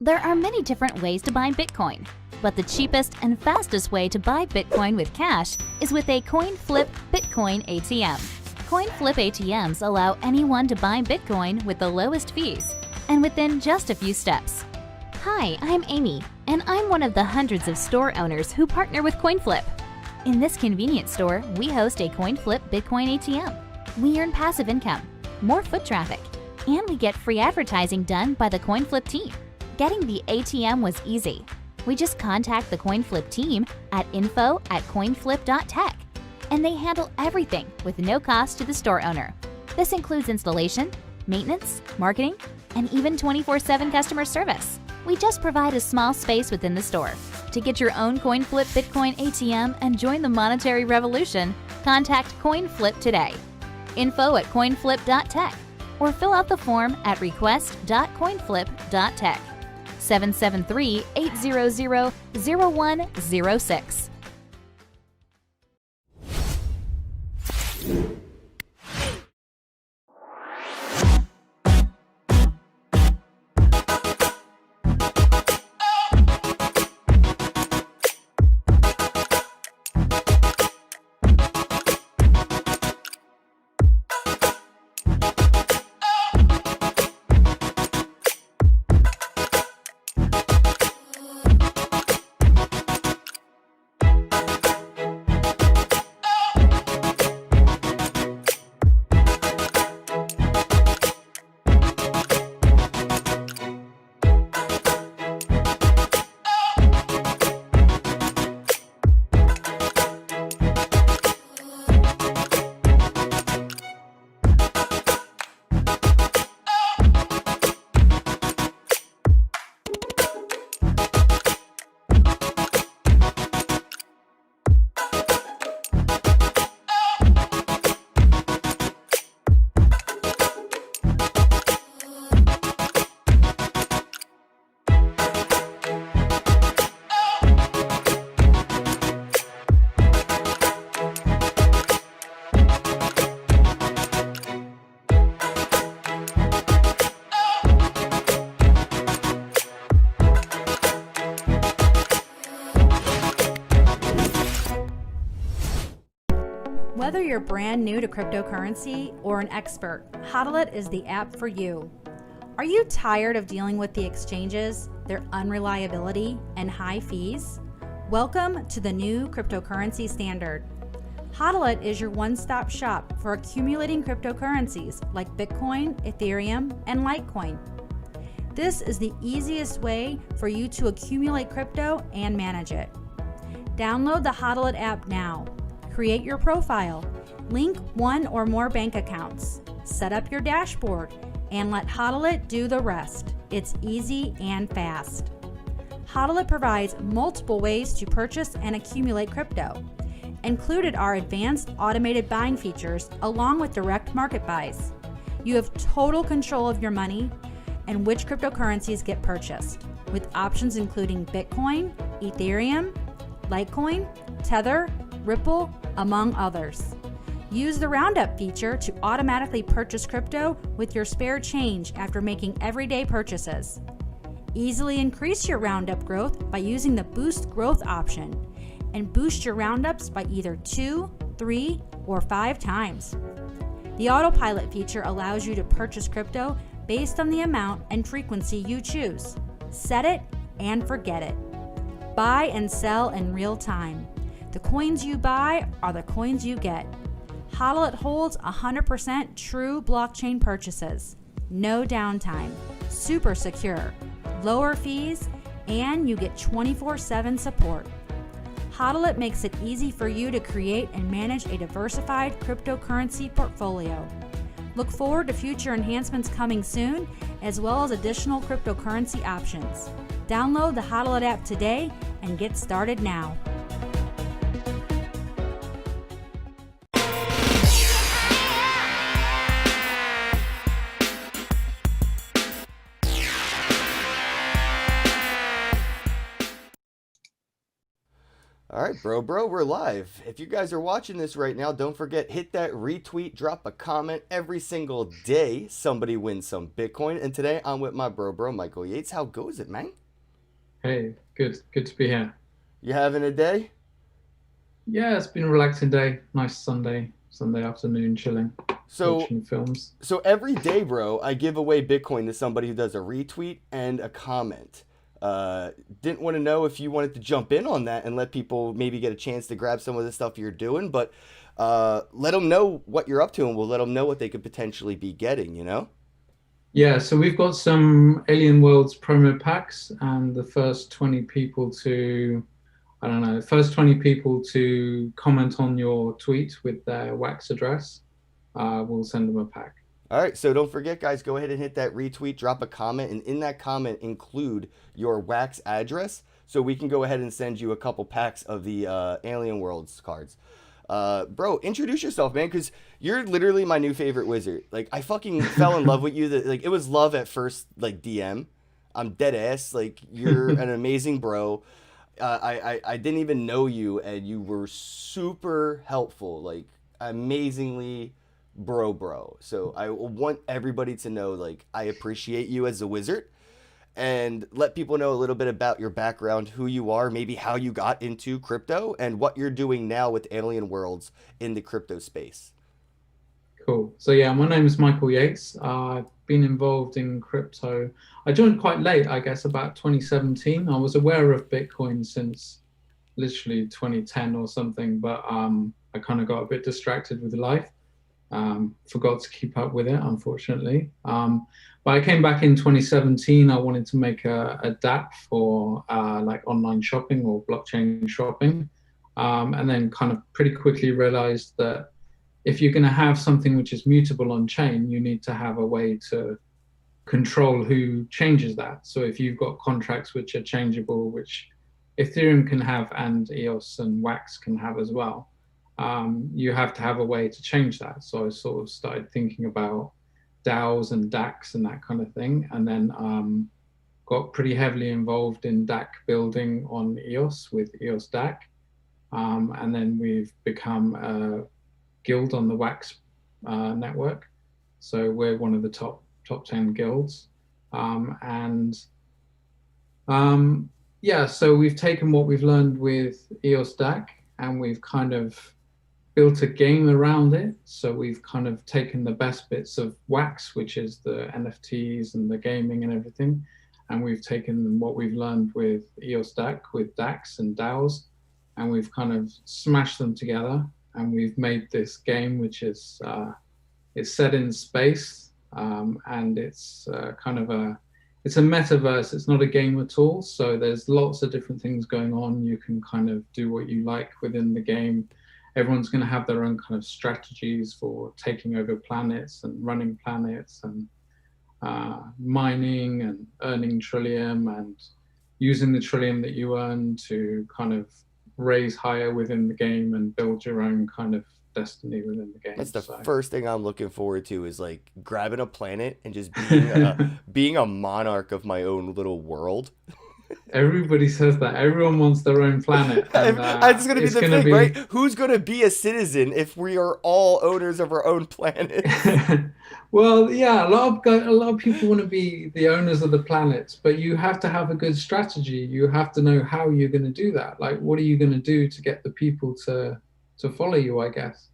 There are many different ways to buy Bitcoin, but the cheapest and fastest way to buy Bitcoin with cash is with a Coinflip Bitcoin ATM. Coinflip ATMs allow anyone to buy Bitcoin with the lowest fees and within just a few steps. Hi, I'm Amy, and I'm one of the hundreds of store owners who partner with Coinflip. In this convenient store, we host a Coinflip Bitcoin ATM. We earn passive income, more foot traffic, and we get free advertising done by the Coinflip team. Getting the ATM was easy. We just contact the Coinflip team at info@coinflip.tech, and they handle everything with no cost to the store owner. This includes installation, maintenance, marketing, and even 24/7 customer service. We just provide a small space within the store. To get your own Coinflip Bitcoin ATM and join the monetary revolution, contact Coinflip today. info@coinflip.tech or fill out the form at request.coinflip.tech. 773-800-0106. Whether you're brand new to cryptocurrency or an expert, HODLIT is the app for you. Are you tired of dealing with the exchanges, their unreliability, and high fees? Welcome to the new cryptocurrency standard. HODLIT is your one-stop shop for accumulating cryptocurrencies like Bitcoin, Ethereum, and Litecoin. This is the easiest way for you to accumulate crypto and manage it. Download the HODLIT app now. Create your profile, link one or more bank accounts, set up your dashboard, and let HODLIT do the rest. It's easy and fast. HODLIT provides multiple ways to purchase and accumulate crypto. Included are advanced automated buying features along with direct market buys. You have total control of your money and which cryptocurrencies get purchased, with options including Bitcoin, Ethereum, Litecoin, Tether, Ripple, among others. Use the Roundup feature to automatically purchase crypto with your spare change after making everyday purchases. Easily increase your Roundup growth by using the Boost Growth option and boost your Roundups by either 2, 3, or 5 times. The Autopilot feature allows you to purchase crypto based on the amount and frequency you choose. Set it and forget it. Buy and sell in real time. The coins you buy are the coins you get. HODLIT holds 100% true blockchain purchases. No downtime. Super secure. Lower fees, and you get 24/7 support. HODLIT makes it easy for you to create and manage a diversified cryptocurrency portfolio. Look forward to future enhancements coming soon, as well as additional cryptocurrency options. Download the HODLIT app today and get started now. All right. right, bro, we're live. If you guys are watching this right now, don't forget, hit that retweet, drop a comment. Every single day, somebody wins some Bitcoin. And today, I'm with my bro, Michael Yates. How goes it, man? Hey, good to be here. You having a day? Yeah, it's been a relaxing day. Nice Sunday afternoon, chilling, So, watching films. so every day, bro, I give away Bitcoin to somebody who does a retweet and a comment. Didn't want to know if you wanted to jump in on that and let people maybe get a chance to grab some of the stuff you're doing, but let them know what you're up to, and we'll let them know what they could potentially be getting, you know? Yeah, so we've got some Alien Worlds promo packs, and the first 20 people to, I don't know, first 20 people to comment on your tweet with their wax address, we'll send them a pack. All right, so don't forget, guys, go ahead and hit that retweet, drop a comment, and in that comment include your wax address so we can go ahead and send you a couple packs of the Alien Worlds cards. Bro, introduce yourself, man, because you're literally my new favorite wizard. Like, I fucking fell in love with you. Like, it was love at first, like, DM. I'm dead ass. Like, you're an amazing bro. I didn't even know you, and you were super helpful. Like, amazingly bro. So I want everybody to know, like, I appreciate you as a wizard, and let people know a little bit about your background, who you are, maybe how you got into crypto, and what you're doing now with Alien Worlds in the crypto space. Cool. So yeah, my name is Michael Yates. I've been involved in crypto. I joined quite late, I guess, about 2017. I was aware of Bitcoin since literally 2010 or something, but I kind of got a bit distracted with life. Forgot to keep up with it, unfortunately. But I came back in 2017. I wanted to make a DApp for like online shopping or blockchain shopping. And then kind of pretty quickly realized that if you're going to have something which is mutable on chain, you need to have a way to control who changes that. So if you've got contracts which are changeable, which Ethereum can have and EOS and Wax can have as well, you have to have a way to change that. So I sort of started thinking about DAOs and DACs and that kind of thing, and then got pretty heavily involved in DAC building on EOS with EOS DAC, and then we've become a guild on the Wax network. So we're one of the top 10 guilds, yeah. So we've taken what we've learned with EOS DAC and we've kind of built a game around it. So we've kind of taken the best bits of Wax, which is the NFTs and the gaming and everything, and we've taken what we've learned with EOS DAC, with DACs and DAOs, and we've kind of smashed them together, and we've made this game which is it's set in space, and it's kind of it's a metaverse. It's not a game at all. So there's lots of different things going on. You can kind of do what you like within the game. Everyone's going to have their own kind of strategies for taking over planets and running planets and mining and earning Trillium and using the Trillium that you earn to kind of raise higher within the game and build your own kind of destiny within the game. That's the first thing I'm looking forward to, is like grabbing a planet and just being a monarch of my own little world. Everybody says that. Everyone wants their own planet. And, that's going to be the thing, right? Who's going to be a citizen if we are all owners of our own planet? Well, yeah, a lot of people want to be the owners of the planets, but you have to have a good strategy. You have to know how you're going to do that. Like, what are you going to do to get the people to follow you, I guess?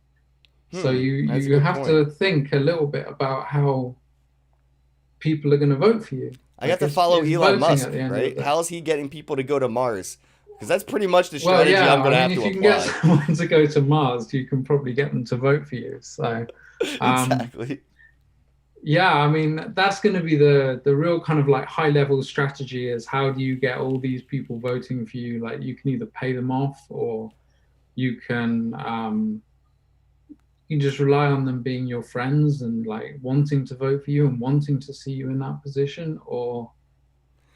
So you have to think a little bit about how people are going to vote for you. I got to follow Elon Musk, right? How's he getting people to go to Mars? Because that's pretty much the strategy I'm going to have to apply. If you can get someone to go to Mars, you can probably get them to vote for you. So exactly. Yeah, I mean, that's going to be the real kind of like high level strategy, is how do you get all these people voting for you? Like, you can either pay them off, or you can just rely on them being your friends and like wanting to vote for you and wanting to see you in that position. Or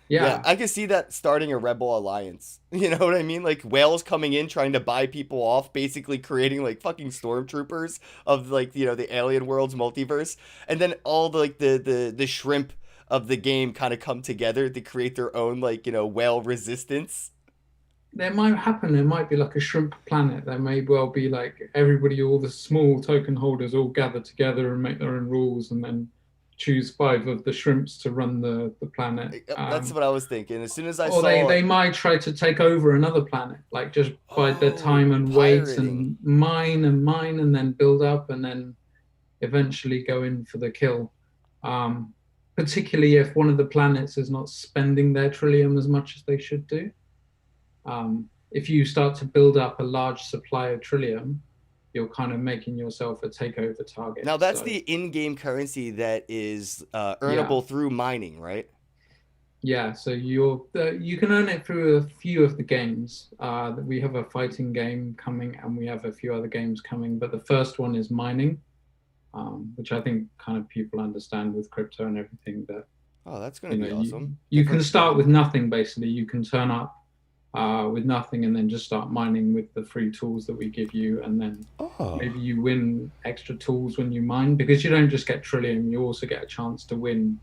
yeah, I can see that starting a rebel alliance. You know what I mean? Like whales coming in, trying to buy people off, basically creating like fucking stormtroopers of like, you know, the Alien Worlds multiverse, and then all the like the shrimp of the game kind of come together to create their own like, you know, whale resistance. there might happen. There might be like a shrimp planet. There may well be like everybody, all the small token holders, all gather together and make their own rules, and then choose 5 of the shrimps to run the planet. That's what I was thinking. As soon as I Or saw, they might try to take over another planet, like just bide their oh, time and wait pirating. and mine and then build up and then eventually go in for the kill. Particularly if one of the planets is not spending their trillium as much as they should do. If you start to build up a large supply of trillium, you're kind of making yourself a takeover target. Now that's the in-game currency that is earnable through mining, right? Yeah, so you can earn it through a few of the games. We have a fighting game coming, and we have a few other games coming. But the first one is mining, which I think kind of people understand with crypto and everything. That that's going to be awesome. You can start with nothing basically. You can turn up with nothing and then just start mining with the free tools that we give you, and then maybe you win extra tools when you mine, because you don't just get trillium, you also get a chance to win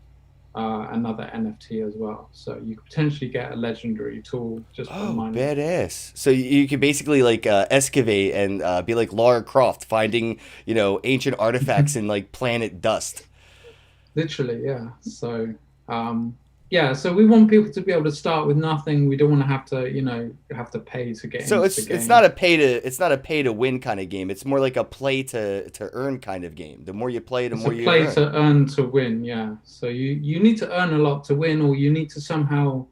another NFT as well. So you could potentially get a legendary tool just for mining. Badass. So you could basically like excavate and be like Lara Croft, finding ancient artifacts in like planet dust. Literally, yeah. So so we want people to be able to start with nothing. We don't want to have to pay to get so into the game. it's not a pay to win kind of game. It's more like a play to earn kind of game. The more you play, the more you earn. It's a play to earn to win, yeah. So you need to earn a lot to win, or you need to somehow,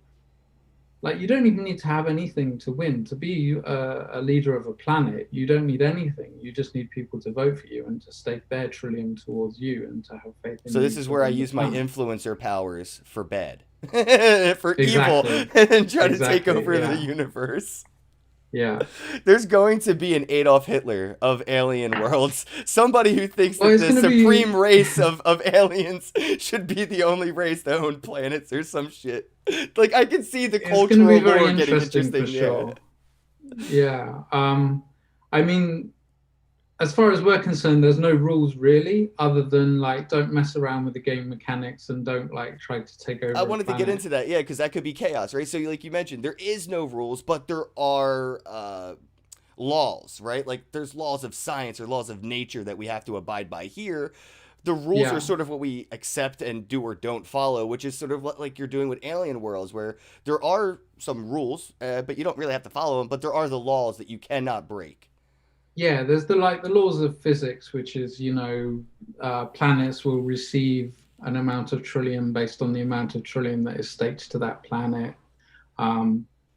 like, you don't even need to have anything to win. To be a leader of a planet, you don't need anything. You just need people to vote for you and to stake their trillium towards you and to have faith in you. So this is where I use my influencer powers for bad. For evil, and try to take over the universe. Yeah. There's going to be an Adolf Hitler of alien worlds. Somebody who thinks that the supreme race of aliens should be the only race to own planets or some shit. Like, I can see the cultural war getting interesting. For sure. Yeah. I mean, as far as we're concerned, there's no rules really, other than like, don't mess around with the game mechanics and don't like try to take over. I wanted to get into that, yeah, because that could be chaos, right? So like you mentioned, there is no rules, but there are laws, right? Like there's laws of science or laws of nature that we have to abide by. Here, the rules are sort of what we accept and do or don't follow, which is sort of like you're doing with Alien Worlds, where there are some rules, but you don't really have to follow them, but there are the laws that you cannot break. Yeah, there's the laws of physics, which is, planets will receive an amount of trillium based on the amount of trillium that is staked to that planet.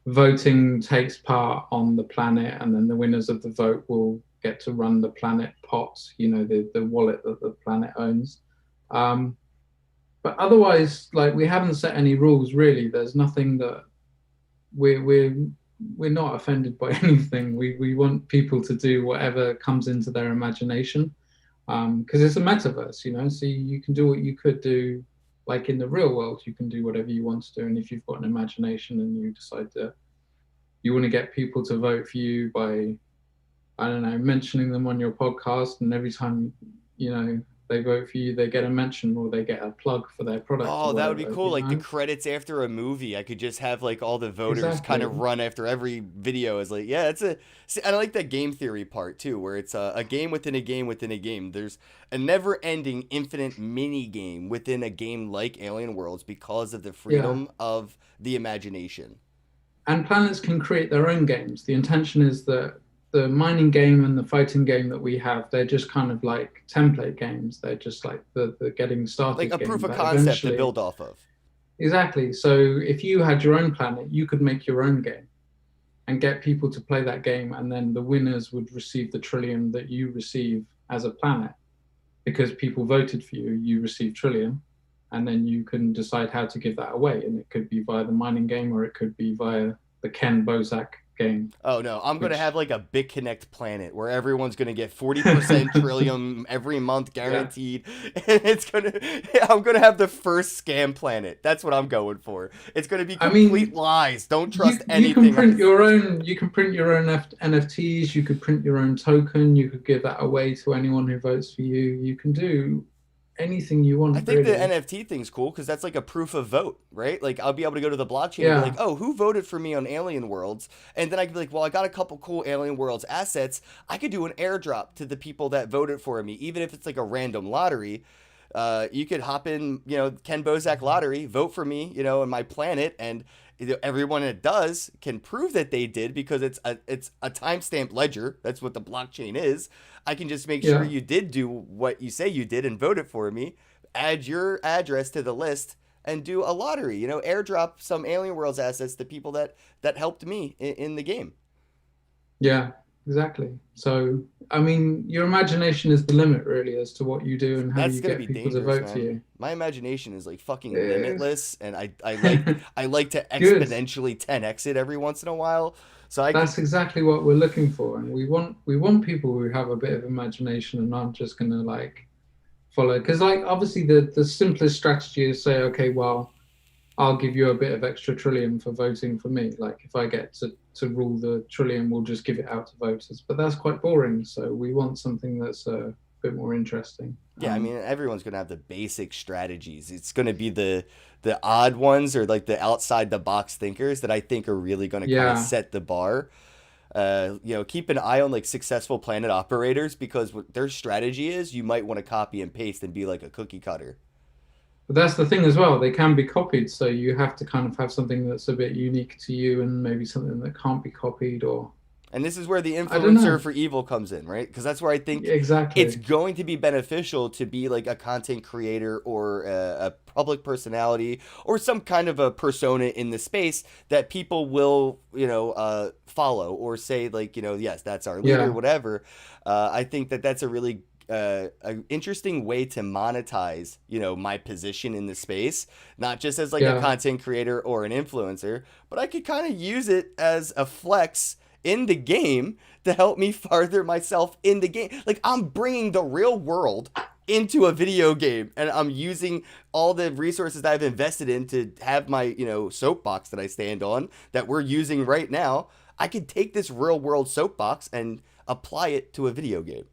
Voting takes part on the planet, and then the winners of the vote will get to run the planet pot, the wallet that the planet owns. But otherwise, like, we haven't set any rules really. There's nothing that we're not offended by anything. We want people to do whatever comes into their imagination, because it's a metaverse, so you can do what you could do, like in the real world. You can do whatever you want to do, and if you've got an imagination and you decide that you want to get people to vote for you by, I don't know, mentioning them on your podcast, and every time they vote for you, they get a mention or they get a plug for their product. Oh, that would be cool. Like the credits after a movie, I could just have like all the voters kind of run after every video. Is like, yeah, I like that game theory part too, where it's a game within a game within a game. There's a never-ending, infinite mini game within a game like Alien Worlds because of the freedom of the imagination. And planets can create their own games. The intention is that the mining game and the fighting game that we have, they're just kind of like template games. They're just like the getting started, like a proof of concept to build off of. Exactly. So if you had your own planet, you could make your own game and get people to play that game, and then the winners would receive the trillium that you receive as a planet, because people voted for you. You receive trillium, and then you can decide how to give that away, and it could be via the mining game, or it could be via the Ken Bozak game. Oh no, I'm gonna have like a BitConnect planet where everyone's gonna get 40% trillium every month guaranteed. And I'm gonna have the first scam planet. That's what I'm going for. It's gonna be complete lies. Don't trust anything. You can print your own. You can print your own NFTs. You could print your own token. You could give that away to anyone who votes for you. You can do anything you want. I think really. the NFT thing's cool because that's like a proof of vote, right? Like I'll be able to go to the blockchain and Yeah. be like, oh, who voted for me on Alien Worlds? And then I could be like, well, I got a couple cool Alien Worlds assets. I could do an airdrop to the people that voted for me, even if it's like a random lottery. You could hop in, Ken Bozak lottery, vote for me, and my planet, and everyone that does can prove that they did because it's a timestamped ledger. That's what the blockchain is. I can just make sure Yeah. you did do what you say you did and voted for me. Add your address to the list and do a lottery. Airdrop some Alien Worlds assets to people that helped me in the game. Yeah, exactly. So, I mean, your imagination is the limit, really, as to what you do and how That's you gonna get be people to dangerous, vote for man. you. My imagination is like fucking Eh. limitless, and I like to Good. exponentially 10x it every once in a while. So I That's exactly what we're looking for, and we want people who have a bit of imagination and aren't just gonna like follow. Because like obviously the simplest strategy is say, okay, well, I'll give you a bit of extra trillium for voting for me. Like if I get to rule the trillion, we'll just give it out to voters. But that's quite boring. So we want something that's a bit more interesting. Yeah, I mean, everyone's gonna have the basic strategies. It's gonna be the odd ones or like the outside the box thinkers that I think are really gonna kind Yeah. of set the bar. Keep an eye on like successful planet operators because what their strategy is, you might want to copy and paste and be like a cookie cutter. But that's the thing as well. They can be copied, so you have to kind of have something that's a bit unique to you, and maybe something that can't be copied. Or And this is where the I don't know. influencer for evil comes in, right? Because that's where I think Exactly. it's going to be beneficial to be like a content creator or a public personality or some kind of a persona in the space that people will, follow or say like, yes, that's our leader, Yeah. whatever. I think that that's a really an interesting way to monetize, my position in the space, not just as like a Yeah. content creator or an influencer, but I could kind of use it as a flex in the game to help me further myself in the game. Like I'm bringing the real world into a video game and I'm using all the resources that I've invested in to have my, soapbox that I stand on that we're using right now. I could take this real world soapbox and apply it to a video game.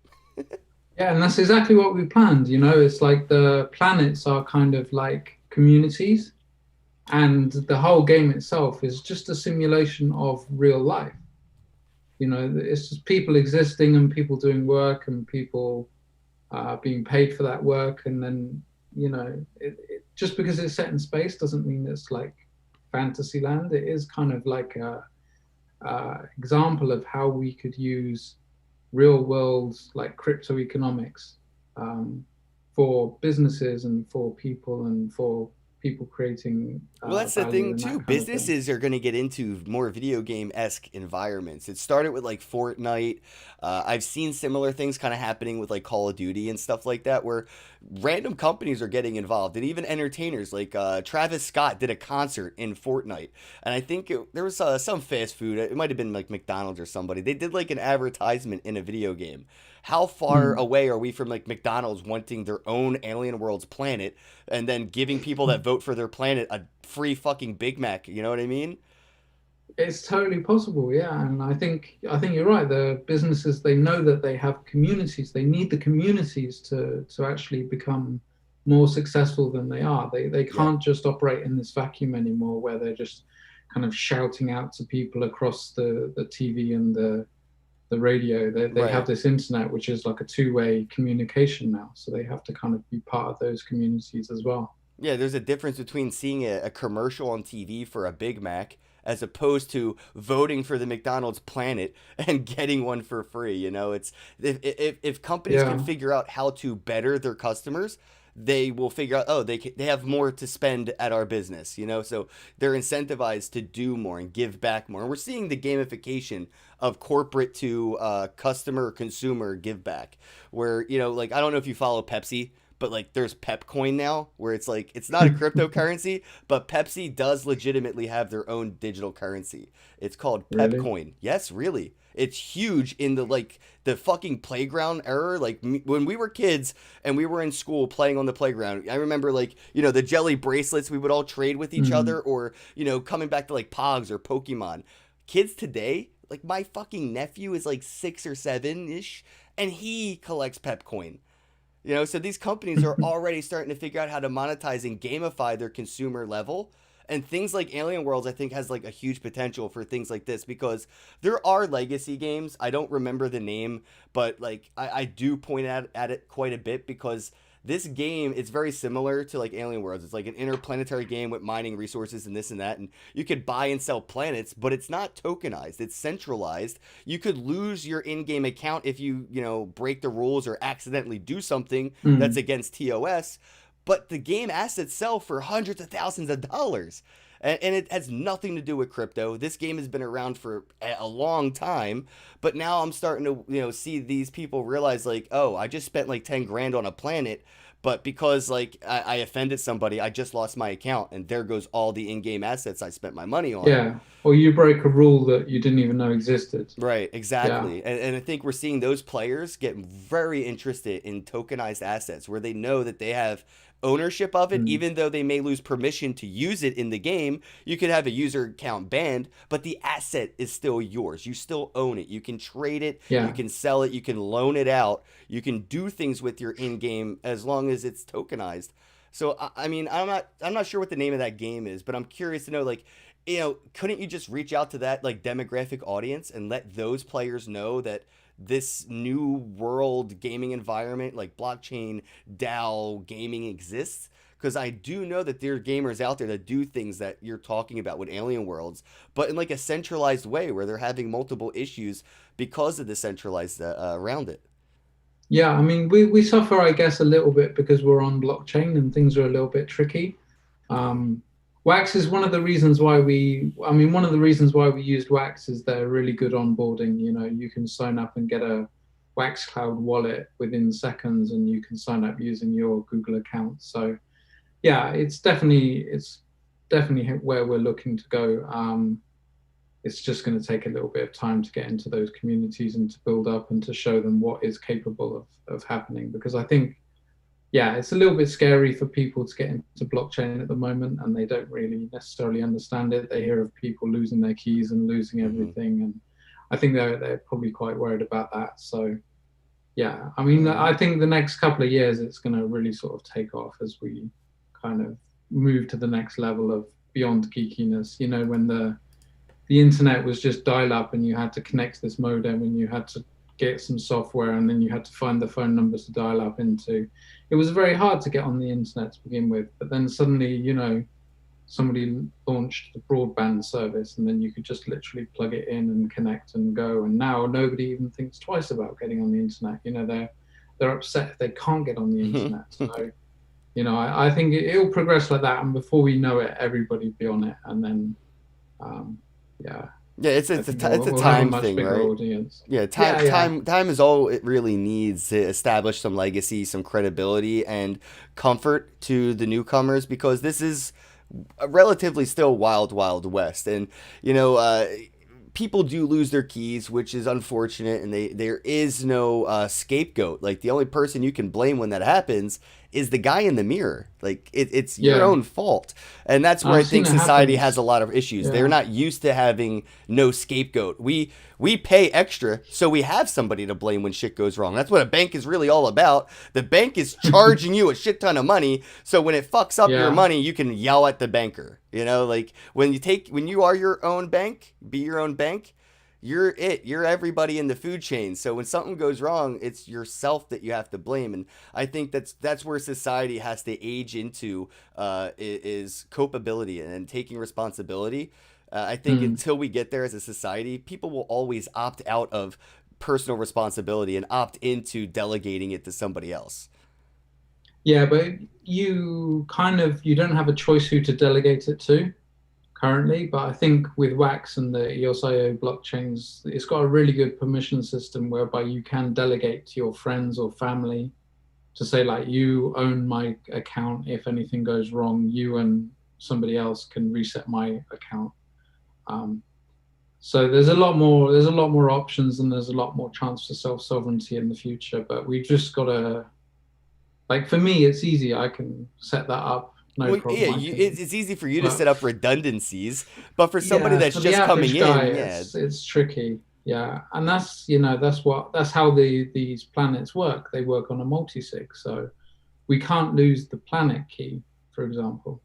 Yeah, and that's exactly what we planned. It's like the planets are kind of like communities, and the whole game itself is just a simulation of real life. It's just people existing and people doing work and people being paid for that work. And then, just because it's set in space doesn't mean it's like fantasy land. It is kind of like a example of how we could use real world like crypto economics for businesses and for people and for people creating Well, that's the value thing and that too. kind of thing. Businesses are going to get into more video game-esque environments. It started with like Fortnite. I've seen similar things kind of happening with like Call of Duty and stuff like that, where random companies are getting involved, and even entertainers like Travis Scott did a concert in Fortnite, and I think there was some fast food. It might have been like McDonald's or somebody. They did like an advertisement in a video game. How far away are we from like McDonald's wanting their own Alien Worlds planet and then giving people that vote for their planet a free fucking Big Mac? You know what I mean? It's totally possible, yeah. And I think you're right. The businesses, they know that they have communities. They need the communities to actually become more successful than they are. They can't just operate in this vacuum anymore where they're just kind of shouting out to people across the TV and the radio. They Right. have this internet, which is like a two-way communication now. So they have to kind of be part of those communities as well. Yeah, there's a difference between seeing a commercial on TV for a Big Mac as opposed to voting for the McDonald's planet and getting one for free. It's if companies can Yeah. figure out how to better their customers, they will figure out, they have more to spend at our business, so they're incentivized to do more and give back more. And we're seeing the gamification of corporate to customer consumer give back, where like I don't know if you follow Pepsi, but like there's Pepcoin now, where it's like it's not a cryptocurrency, but Pepsi does legitimately have their own digital currency. It's called Really? Pepcoin. Yes, really. It's huge in the fucking playground era. Like when we were kids and we were in school playing on the playground, I remember the jelly bracelets we would all trade with each other, or coming back to like Pogs or Pokemon. Kids today, like my fucking nephew is like 6 or 7 ish, and he collects Pepcoin. You know, so these companies are already starting to figure out how to monetize and gamify their consumer level. And things like Alien Worlds, I think, has like a huge potential for things like this, because there are legacy games. I don't remember the name, but like I do point at it quite a bit, because this game, it's very similar to like Alien Worlds. It's like an interplanetary game with mining resources and this and that, and you could buy and sell planets, but it's not tokenized. It's centralized. You could lose your in-game account if you know, break the rules or accidentally do something that's against TOS. But the game assets sell for hundreds of thousands of dollars. And it has nothing to do with crypto. This game has been around for a long time, but now I'm starting to, you know, see these people realize like, oh, I just spent like 10 grand on a planet, but because like I offended somebody, I just lost my account, and there goes all the in-game assets I spent my money on. Yeah, or you break a rule that you didn't even know existed. Right, exactly. Yeah. And I think we're seeing those players get very interested in tokenized assets, where they know that they have ownership of it, even though they may lose permission to use it in the game. You could have a user account banned, but the asset is still yours. You still own it. You can trade it, you can sell it, you can loan it out, you can do things with your in-game as long as it's tokenized. So I mean, I'm not sure what the name of that game is, but I'm curious to know, like, you know, couldn't you just reach out to that like demographic audience and let those players know that this new world gaming environment, like blockchain DAO gaming, exists? Because I do know that there are gamers out there that do things that you're talking about with Alien Worlds, but in like a centralized way, where they're having multiple issues because of the centralized around it. Yeah, I mean, we suffer, I guess, a little bit because we're on blockchain and things are a little bit tricky. Wax is one of the reasons why we used Wax is they're really good onboarding. You know, you can sign up and get a Wax Cloud wallet within seconds, and you can sign up using your Google account. So yeah, it's definitely where we're looking to go. It's just going to take a little bit of time to get into those communities and to build up and to show them what is capable of happening, because I think, yeah, it's a little bit scary for people to get into blockchain at the moment, and they don't really necessarily understand it. They hear of people losing their keys and losing everything, and I think they're probably quite worried about that. So yeah, I mean, I think the next couple of years it's going to really sort of take off as we kind of move to the next level of beyond geekiness. You know, when the internet was just dial up and you had to connect this modem and you had to get some software and then you had to find the phone numbers to dial up into. It was very hard to get on the internet to begin with, but then suddenly, you know, somebody launched the broadband service, and then you could just literally plug it in and connect and go. And now nobody even thinks twice about getting on the internet. You know, they're upset if they can't get on the internet. So, you know, I think it'll progress like that, and before we know it, everybody be on it, and then, yeah. Yeah, it's a time thing, right? Audience. Yeah, time is all it really needs to establish some legacy, some credibility, and comfort to the newcomers, because this is relatively still wild west. And you know, people do lose their keys, which is unfortunate, and there is no scapegoat. Like, the only person you can blame when that happens is the guy in the mirror. Like, it's your own fault. And that's where I think society has a lot of issues. They're not used to having no scapegoat. We pay extra, so we have somebody to blame when shit goes wrong. That's what a bank is really all about. The bank is charging you a shit ton of money, so when it fucks up your money, you can yell at the banker. You know, like, when you are your own bank, be your own bank, you're everybody in the food chain. So when something goes wrong, it's yourself that you have to blame. And I think that's where society has to age into, is culpability and taking responsibility. I think until we get there as a society, people will always opt out of personal responsibility and opt into delegating it to somebody else. Yeah, but you don't have a choice who to delegate it to currently, but I think with Wax and the EOS.io blockchains, it's got a really good permission system whereby you can delegate to your friends or family to say, like, you own my account. If anything goes wrong, you and somebody else can reset my account. So there's a lot more options, and there's a lot more chance for self-sovereignty in the future. But we just gotta, like, for me, it's easy. I can set that up. No problem. Yeah, it's easy for you to set up redundancies, but for somebody that's just coming in, it's tricky. Yeah, and that's how these planets work. They work on a multisig, so we can't lose the planet key, for example.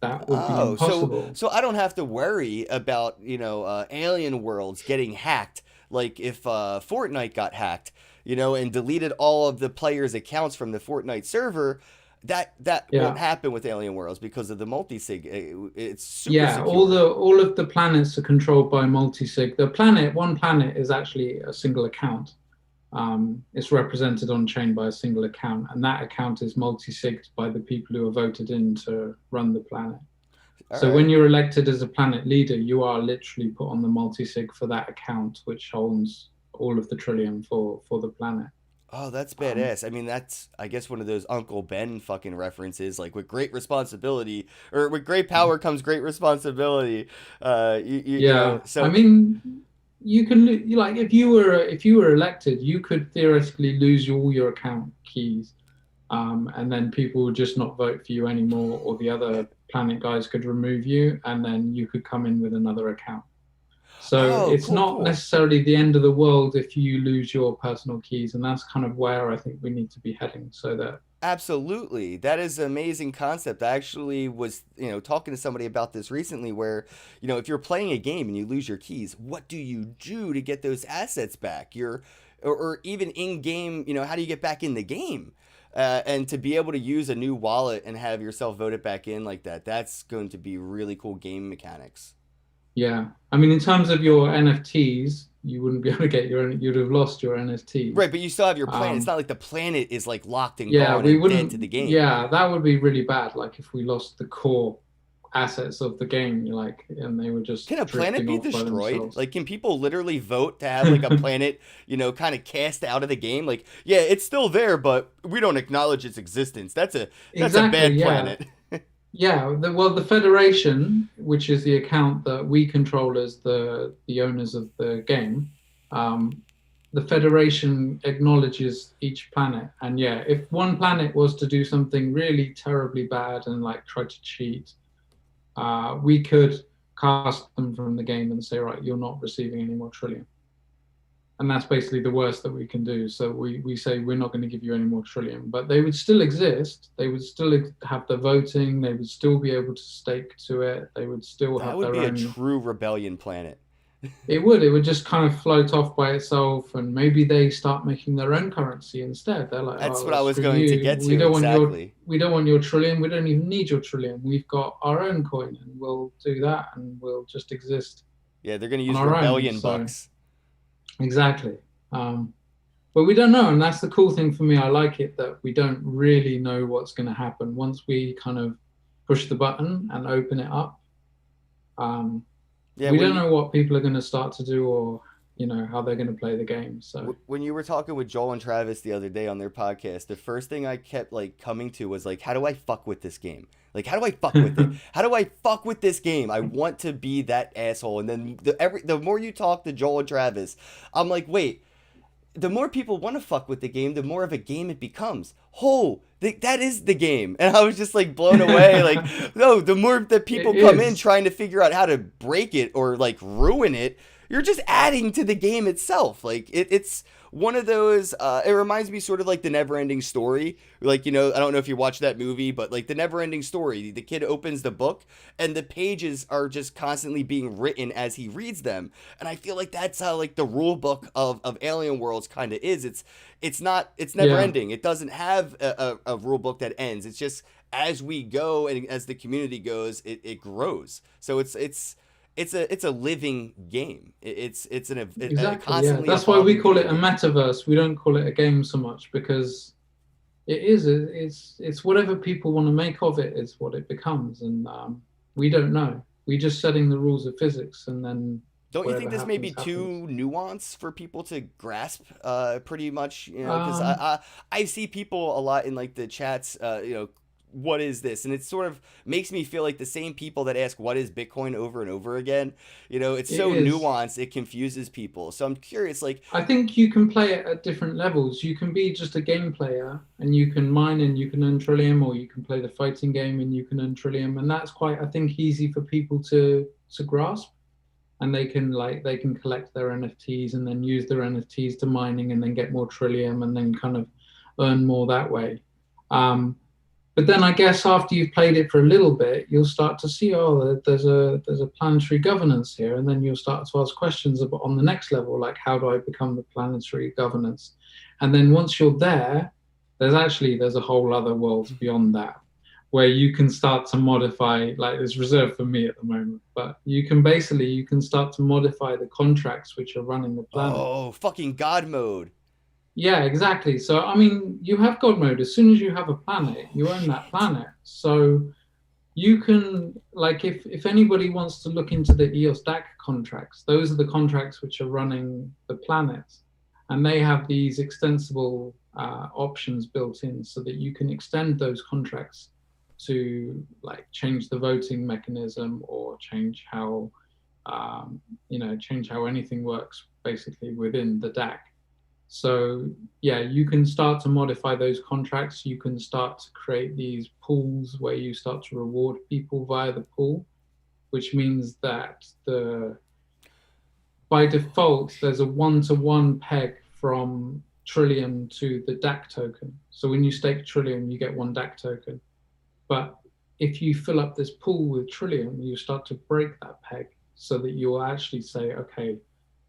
That would be Oh, so impossible. so I don't have to worry about, alien worlds getting hacked. Like if Fortnite got hacked, and deleted all of the players' accounts from the Fortnite server, that won't Yeah. happen with alien worlds because of the multisig. It's super Yeah, secure. all of the planets are controlled by multisig. One planet is actually a single account. It's represented on chain by a single account, and that account is multi-sigged by the people who are voted in to run the planet. All So when right. you're elected as a planet leader, you are literally put on the multi-sig for that account, which holds all of the trillium for the planet. Oh, that's Um, badass. I mean, that's, I guess, one of those Uncle Ben fucking references. Like, with great responsibility, or with great power comes great responsibility. yeah, I So mean, like if you were elected, you could theoretically lose all your account keys, and then people would just not vote for you anymore, or the other planet guys could remove you, and then you could come in with another account. So oh, it's cool, not cool. necessarily the end of the world if you lose your personal keys, and that's kind of where I think we need to be heading, so that Absolutely. That is an amazing concept. I actually was, talking to somebody about this recently where, if you're playing a game and you lose your keys, what do you do to get those assets back? Or even in game, how do you get back in the game? And to be able to use a new wallet and have yourself voted back in like that, that's going to be really cool game mechanics. yeah. I mean, in terms of your NFTs, you wouldn't be able to get you'd have lost your NFTs. Right, but you still have your planet. It's Um, not like the planet is like locked and yeah, gone we and dead wouldn't. to the game. Yeah, that would be really bad. Like if we lost the core assets of the game, like, and they were just Can a planet drifting be off by destroyed? themselves. Like, can people literally vote to have like a planet, kind of cast out of the game? Like, yeah, it's still there, but we don't acknowledge its existence. That's a Exactly. bad Yeah. planet. Yeah. The Federation, which is the account that we control as the owners of the game, um, the Federation acknowledges each planet. And yeah, if one planet was to do something really terribly bad and like try to cheat, we could cast them from the game and say, right, you're not receiving any more trillium. And that's basically the worst that we can do. So we say we're not going to give you any more trillium, but they would still exist. They would still have the voting. They would still be able to stake to it. They would still That have would their be a own. true rebellion planet. It would just kind of float off by itself, and maybe they start making their own currency instead. They're like, That's oh, what well, I was screw going to you. get to exactly. We don't want your trillium. We don't even need your trillium. We've got our own coin, and we'll do that, and we'll just exist Yeah, they're going to on use our own. rebellion So bucks. exactly. But we don't know, and that's the cool thing for me. I like it that we don't really know what's going to happen once we kind of push the button and open it up. Um, Yeah, we don't know what people are going to start to do, or how they're going to play the game. So when you were talking with Joel and Travis the other day on their podcast, the first thing I kept like coming to was like, how do I fuck with this game? Like, how do I fuck with it? How do I fuck with this game? I want to be that asshole. And then the more you talk to Joel and Travis, I'm like, wait. The more people want to fuck with the game, the more of a game it becomes. Oh, that is the game. And I was just like blown away. Like, no, the more that people it come in is. trying to figure out how to break it or like ruin it, you're just adding to the game itself. Like, it's one of those, it reminds me sort of like the never ending story. Like, I don't know if you watched that movie, but like the never ending story, the kid opens the book and the pages are just constantly being written as he reads them. And I feel like that's how like the rule book of Alien Worlds kind of is. It's never Yeah, ending. It doesn't have a rule book that ends. It's just as we go and as the community goes, it grows. So it's a living game. It's a exactly. Yeah, constantly that's why we evolving call it video a game. metaverse. We don't call it a game so much because it is. It's whatever people want to make of it is what it becomes, and we don't know. We're just setting the rules of physics, and then Don't you whatever think this may happens be happens. too nuanced for people to grasp? Pretty much, because Um, I see people a lot in like the chats. What is this? And it sort of makes me feel like the same people that ask what is Bitcoin over and over again. It's it so is. nuanced, it confuses people. So I'm curious, like, I think you can play it at different levels. You can be just a game player and you can mine and you can earn trillium, or you can play the fighting game and you can earn trillium. And that's quite, I think, easy for people to grasp. and they can collect their NFTs and then use their NFTs to mining and then get more Trillium and then kind of earn more that way. But then I guess after you've played it for a little bit, you'll start to see, oh, there's a planetary governance here, and then you'll start to ask questions about on the next level, like how do I become the planetary governance? And then once you're there, there's a whole other world beyond that, where you can start to modify, like it's reserved for me at the moment, but you can start to modify the contracts which are running the planet. Oh, fucking God mode. Yeah, exactly. So, I mean, you have God mode. As soon as you have a planet, you own that planet. So you can, like, if anybody wants to look into the EOS DAC contracts, those are the contracts which are running the planet. And they have these extensible options built in so that you can extend those contracts to, like, change the voting mechanism or change how, change how anything works, basically, within the DAC. So yeah, you can start to modify those contracts. You can start to create these pools where you start to reward people via the pool, which means that by default, there's a one-to-one peg from Trillium to the DAC token. So when you stake Trillium, you get one DAC token. But if you fill up this pool with Trillium, you start to break that peg so that you'll actually say, okay,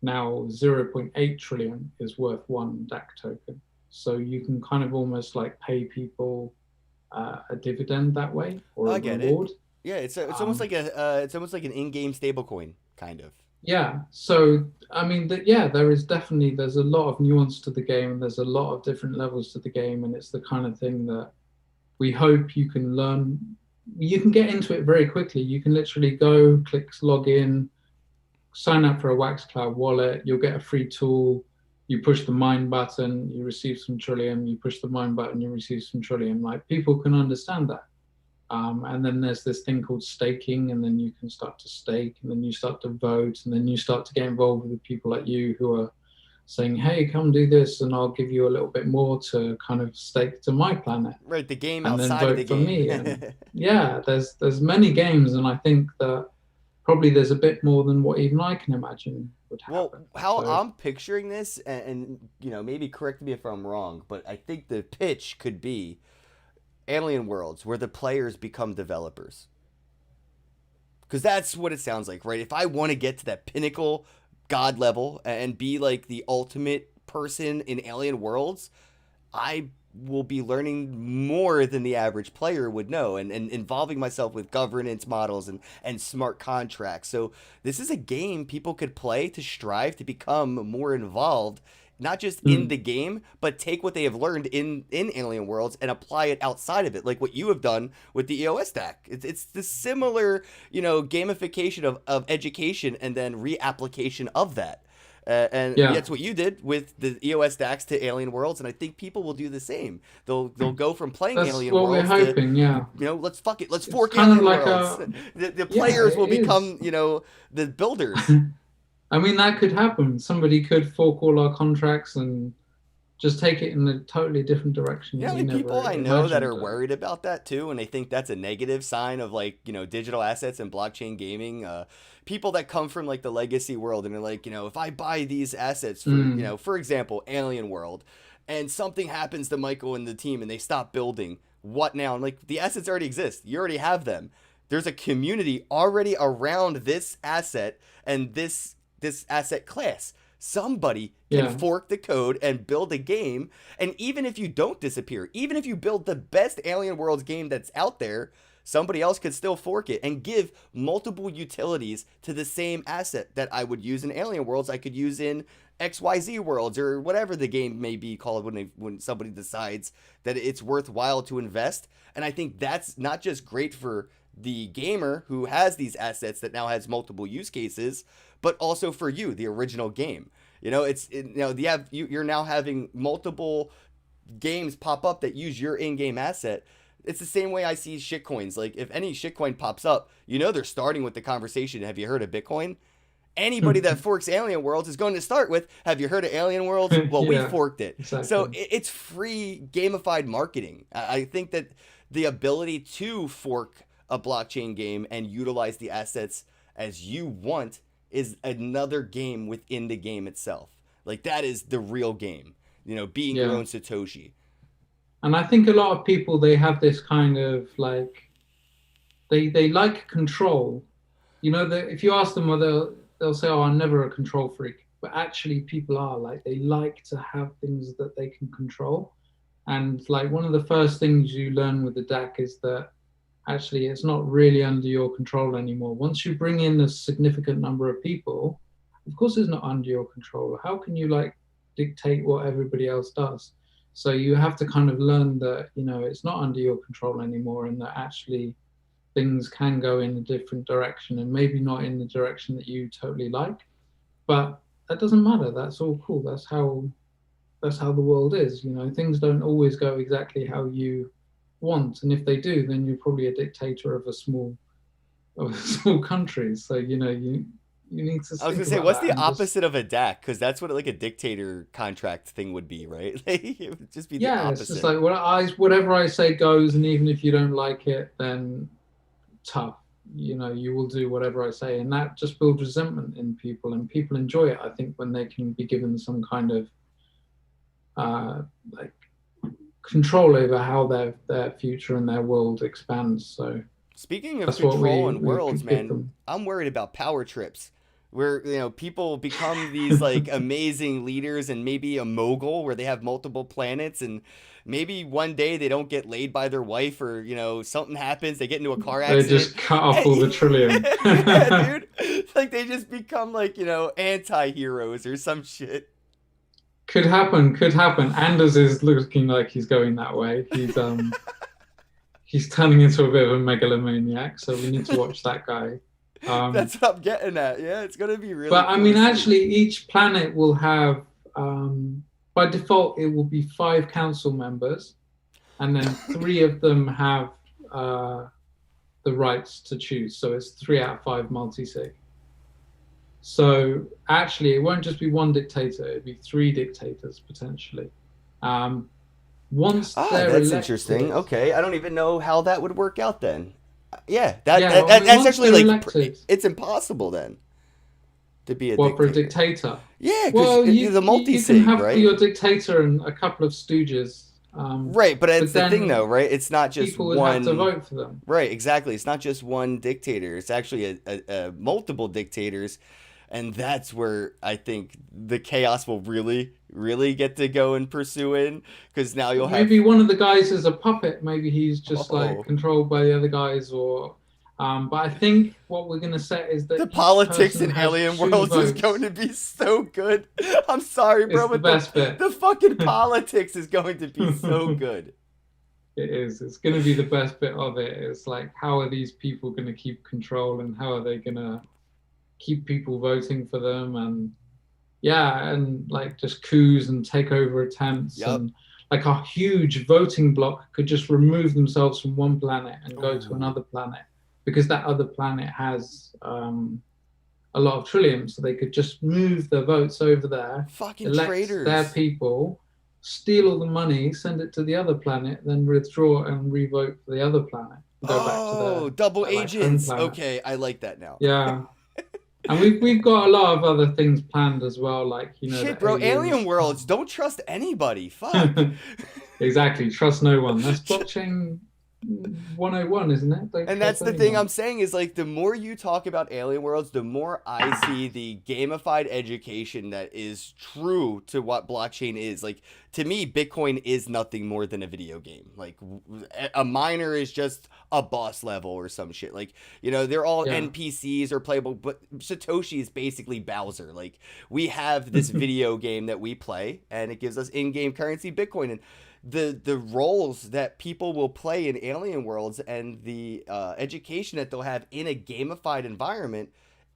now 0.8 trillion is worth one DAC token. So you can kind of almost like pay people a dividend that way, or a reward. Yeah, it's almost like an in-game stablecoin kind of. Yeah. So I mean, there's a lot of nuance to the game, and there's a lot of different levels to the game, and it's the kind of thing that we hope you can learn. You can get into it very quickly. You can literally go, click log in, sign up for a Wax Cloud wallet, you'll get a free tool, you push the mine button, you receive some Trillium, you push the mine button, you receive some Trillium. Like, people can understand that. And then there's this thing called staking, and then you can start to stake, and then you start to vote, and then you start to get involved with people like you who are saying, hey, come do this, and I'll give you a little bit more to kind of stake to my planet. Right, the game and outside then vote of the for game. Me. And yeah, there's many games, and I think that probably there's a bit more than what even I can imagine would happen. Well, how I'm picturing this, and maybe correct me if I'm wrong, but I think the pitch could be Alien Worlds, where the players become developers. Because that's what it sounds like, right? If I want to get to that pinnacle God level and be like the ultimate person in Alien Worlds, I will be learning more than the average player would know, and involving myself with governance models and smart contracts. So this is a game people could play to strive to become more involved, not just in the game, but take what they have learned in Alien Worlds and apply it outside of it, like what you have done with the EOS stack. It's the similar, gamification of education and then reapplication of that. And that's what you did with the EOS stacks to Alien Worlds, and I think people will do the same. They'll go from playing Alien Worlds we're hoping, let's fuck it, let's fork Alien Worlds. The players will become, the builders. I mean, that could happen. Somebody could fork all our contracts and just take it in a totally different direction. Yeah, people I know that are worried about that too, and they think that's a negative sign of digital assets and blockchain gaming. People that come from like the legacy world and they're like, if I buy these assets for, for example, Alien World, and something happens to Michael and the team and they stop building, what now? And like, the assets already exist. You already have them. There's a community already around this asset and this asset class. Somebody can fork the code and build a game, and even if you don't disappear, even if you build the best Alien Worlds game that's out there, somebody else could still fork it and give multiple utilities to the same asset that I would use in Alien Worlds, I could use in XYZ Worlds, or whatever the game may be called when somebody decides that it's worthwhile to invest. And I think that's not just great for the gamer who has these assets that now has multiple use cases, but also for you, the original game. You're now having multiple games pop up that use your in-game asset. It's the same way I see shitcoins. Like, if any shitcoin pops up, they're starting with the conversation, have you heard of Bitcoin? Anybody that forks Alien Worlds is going to start with, have you heard of Alien Worlds? Well, we forked it. Exactly. So it's free gamified marketing. I think that the ability to fork a blockchain game and utilize the assets as you want is another game within the game itself. Like, that is the real game, you know, being your own Satoshi. And I think a lot of people, they have this kind of like, they like control. You know, that if you ask them, they'll say, "Oh, I'm never a control freak." But actually, people are like, they like to have things that they can control. And like one of the first things you learn with the DAC is that actually it's not really under your control anymore. Once you bring in a significant number of people, of course it's not under your control. How can you like dictate what everybody else does? So you have to kind of learn that, you know, it's not under your control anymore, and that actually things can go in a different direction, and maybe not in the direction that you totally like, but that doesn't matter. That's all cool. That's how the world is. You know, things don't always go exactly how you want, and if they do, then you're probably a dictator of a small country. So you know, you need to. I was gonna say, what's the opposite of a DAC? Because that's what like a dictator contract thing would be, right? Like, it would just be the opposite. It's just like whatever I say goes, and even if you don't like it, then tough. You know, you will do whatever I say, and that just builds resentment in people, and people enjoy it, I think, when they can be given some kind of like control over how their future and their world expands. So speaking of control and worlds, man, I'm worried about power trips, where, you know, people become these like amazing leaders and maybe a mogul where they have multiple planets, and maybe one day they don't get laid by their wife, or, you know, something happens, they get into a car accident. They just cut off all the trillium. Yeah, dude. Like, they just become like, you know, anti-heroes or some shit. Could happen. Anders is looking like he's going that way. He's turning into a bit of a megalomaniac, so we need to watch that guy. That's what I'm getting at. Yeah, it's going to be really But cool I mean, actually, each planet will have, by default, it will be 5 council members, and then 3 of them have the rights to choose. So it's 3 out of 5 multisig. So actually, it won't just be 1 dictator; it'll be 3 dictators potentially. Once they're that's elected, interesting. Okay, I don't even know how that would work out then. Yeah, I mean, that's actually like elected, it's impossible then to be a well, dictator. for a dictator. Yeah, because the multisig, you can have right? your dictator and a couple of stooges. Right, but it's the thing though, right? It's not just people one. Would have to vote for them. Right, exactly. It's not just one dictator. It's actually a multiple dictators. And that's where I think the chaos will really, really get to go and pursue in, because now you'll have maybe one of the guys is a puppet. Maybe he's just like controlled by the other guys, or. But I think what we're going to set is that the politics in Alien Worlds is going to be so good. I'm sorry, bro, but the fucking politics is going to be so good. It is. It's going to be the best bit of it. It's like, how are these people going to keep control, and how are they going to keep people voting for them, and like just coups and takeover attempts, and like a huge voting block could just remove themselves from one planet and go to another planet, because that other planet has a lot of trillium, so they could just move their votes over there, fucking elect traitors, their people, steal all the money, send it to the other planet, then withdraw and revote for the other planet. Go back to their, double agents. Okay, I like that now. Yeah. And we've got a lot of other things planned as well, like, you know. Shit, bro, Alien Worlds, don't trust anybody. Fuck. Exactly, trust no one. That's blockchain 101, isn't it? And that's the thing I'm saying is, like, the more you talk about Alien Worlds, the more I see the gamified education that is true to what blockchain is. Like, to me, Bitcoin is nothing more than a video game. Like, a miner is just a boss level or some shit. Like, you know, they're all NPCs or playable, but Satoshi is basically Bowser. Like, we have this video game that we play, and it gives us in-game currency, Bitcoin. And the roles that people will play in Alien Worlds and the education that they'll have in a gamified environment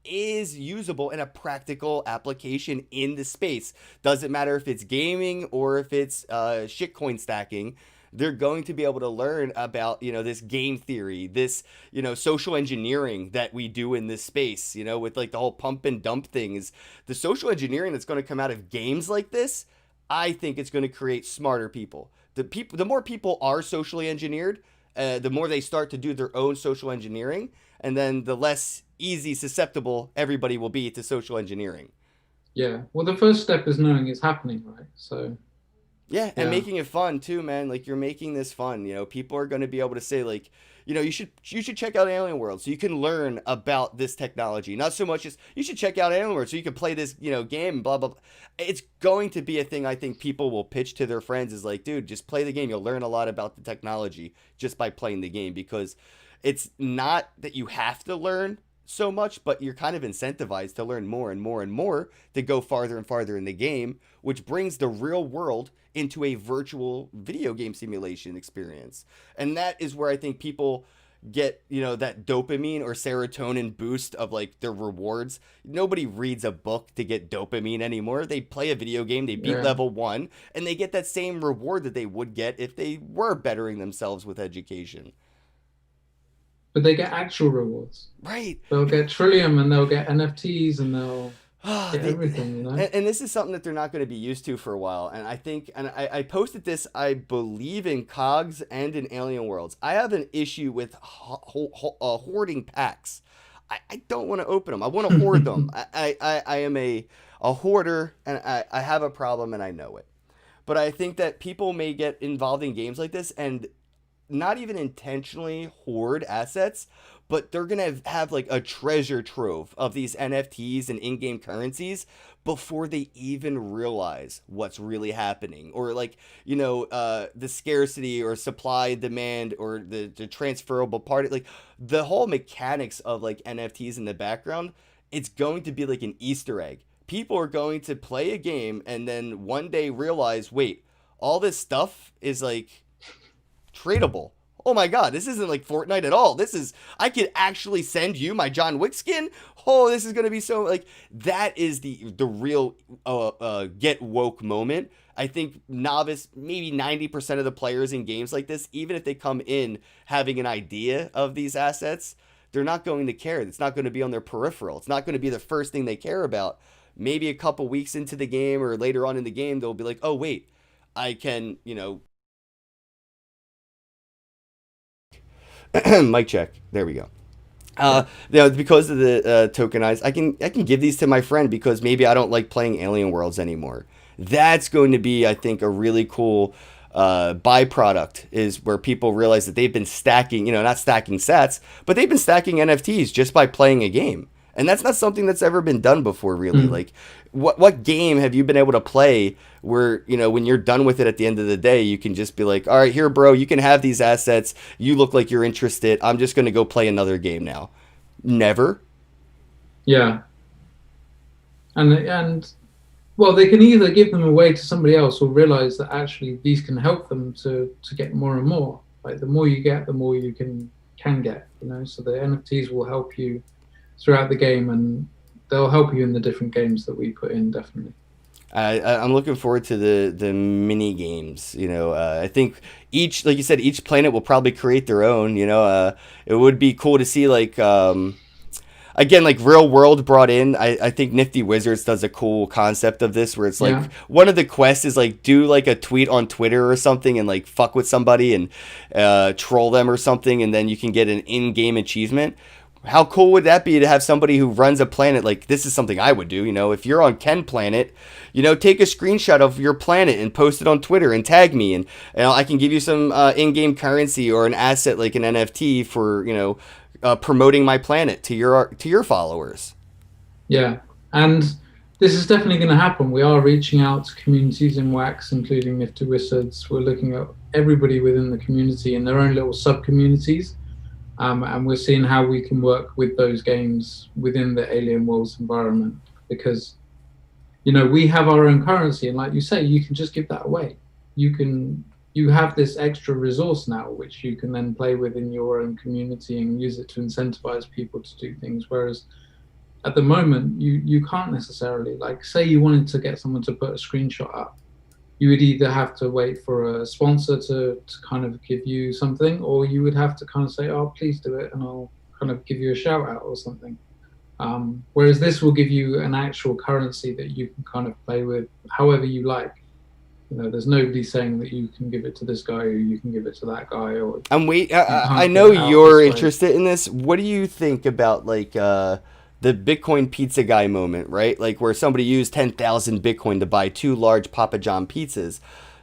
is usable in a practical application in the space. Doesn't matter if it's gaming or if it's shitcoin stacking. They're going to be able to learn about, you know, this game theory, this, you know, social engineering that we do in this space, you know, with like the whole pump and dump thing. Is the social engineering that's going to come out of games like this. I think it's going to create smarter people. The more people are socially engineered, the more they start to do their own social engineering, and then the less easy susceptible everybody will be to social engineering. Yeah. Well, the first step is knowing it's happening, right? So Yeah, and yeah. making it fun too, man. Like, you're making this fun. You know, people are going to be able to say, like, you know, you should check out Alien World so you can learn about this technology. Not so much as you should check out Alien World so you can play this, you know, game and blah blah blah. It's going to be a thing I think people will pitch to their friends is like, dude, just play the game. You'll learn a lot about the technology just by playing the game, because it's not that you have to learn so much, but you're kind of incentivized to learn more and more and more to go farther and farther in the game, which brings the real world into a virtual video game simulation experience. And that is where I think people get, you know, that dopamine or serotonin boost of like their rewards. Nobody reads a book to get dopamine anymore. They play a video game, they beat level 1, and they get that same reward that they would get if they were bettering themselves with education. But they get actual rewards. Right. They'll get Trillium, and they'll get NFTs, and they'll get everything, you know? And this is something that they're not going to be used to for a while. And I think, and I posted this, I believe, in COGS and in Alien Worlds. I have an issue with hoarding packs. I don't want to open them. I want to hoard them. I am a hoarder, and I have a problem, and I know it. But I think that people may get involved in games like this and not even intentionally hoard assets, but they're going to have like a treasure trove of these NFTs and in-game currencies before they even realize what's really happening. Or like, you know, the scarcity or supply demand or the transferable part, like the whole mechanics of like NFTs in the background, it's going to be like an Easter egg. People are going to play a game and then one day realize, wait, all this stuff is like tradable. Oh my god, this isn't like Fortnite at all. This is, I could actually send you my John Wick skin. Oh, this is going to be so, like, that is the real get woke moment. I think novice, maybe 90% of the players in games like this, even if they come in having an idea of these assets, they're not going to care. It's not going to be on their peripheral. It's not going to be the first thing they care about. Maybe a couple weeks into the game or later on in the game, they'll be like, oh wait, I can, you know, mic check. There we go. You know, because of the tokenized, I can give these to my friend because maybe I don't like playing Alien Worlds anymore. That's going to be, I think, a really cool byproduct, is where people realize that they've been stacking, you know, not stacking sats, but they've been stacking NFTs just by playing a game. And that's not something that's ever been done before, really. Like, what game have you been able to play where, you know, when you're done with it at the end of the day, you can just be like, all right, here, bro, you can have these assets. You look like you're interested. I'm just going to go play another game now. Never. Yeah. And well, they can either give them away to somebody else or realize that actually these can help them to get more and more. Like, the more you get, the more you can get, you know. So the NFTs will help you throughout the game, and they'll help you in the different games that we put in, definitely. I'm looking forward to the mini games. You know, I think each, like you said, each planet will probably create their own. You know, it would be cool to see, like, again, like real world brought in. I think Nifty Wizards does a cool concept of this, where it's like one of the quests is like do like a tweet on Twitter or something and like fuck with somebody and troll them or something, and then you can get an in-game achievement. How cool would that be to have somebody who runs a planet? Like, this is something I would do, you know, if you're on Ken Planet, you know, take a screenshot of your planet and post it on Twitter and tag me, and you know, I can give you some in-game currency or an asset like an NFT for, you know, promoting my planet to your followers. Yeah, and this is definitely going to happen. We are reaching out to communities in Wax, including Nifty Wizards. We're looking at everybody within the community and their own little sub-communities. And we're seeing how we can work with those games within the Alien Worlds environment, because, you know, we have our own currency, and like you say, you can just give that away. You have this extra resource now, which you can then play with in your own community and use it to incentivize people to do things. Whereas at the moment, you can't necessarily, like, say you wanted to get someone to put a screenshot up, you would either have to wait for a sponsor to kind of give you something, or you would have to kind of say, oh, please do it, and I'll kind of give you a shout out or something. Whereas this will give you an actual currency that you can kind of play with however you like. there's nobody saying that you can give it to this guy or you can give it to that guy. Or I know you're interested in this. What do you think about like the Bitcoin pizza guy moment, right? Like where somebody used 10,000 Bitcoin to buy 2 large Papa John pizzas.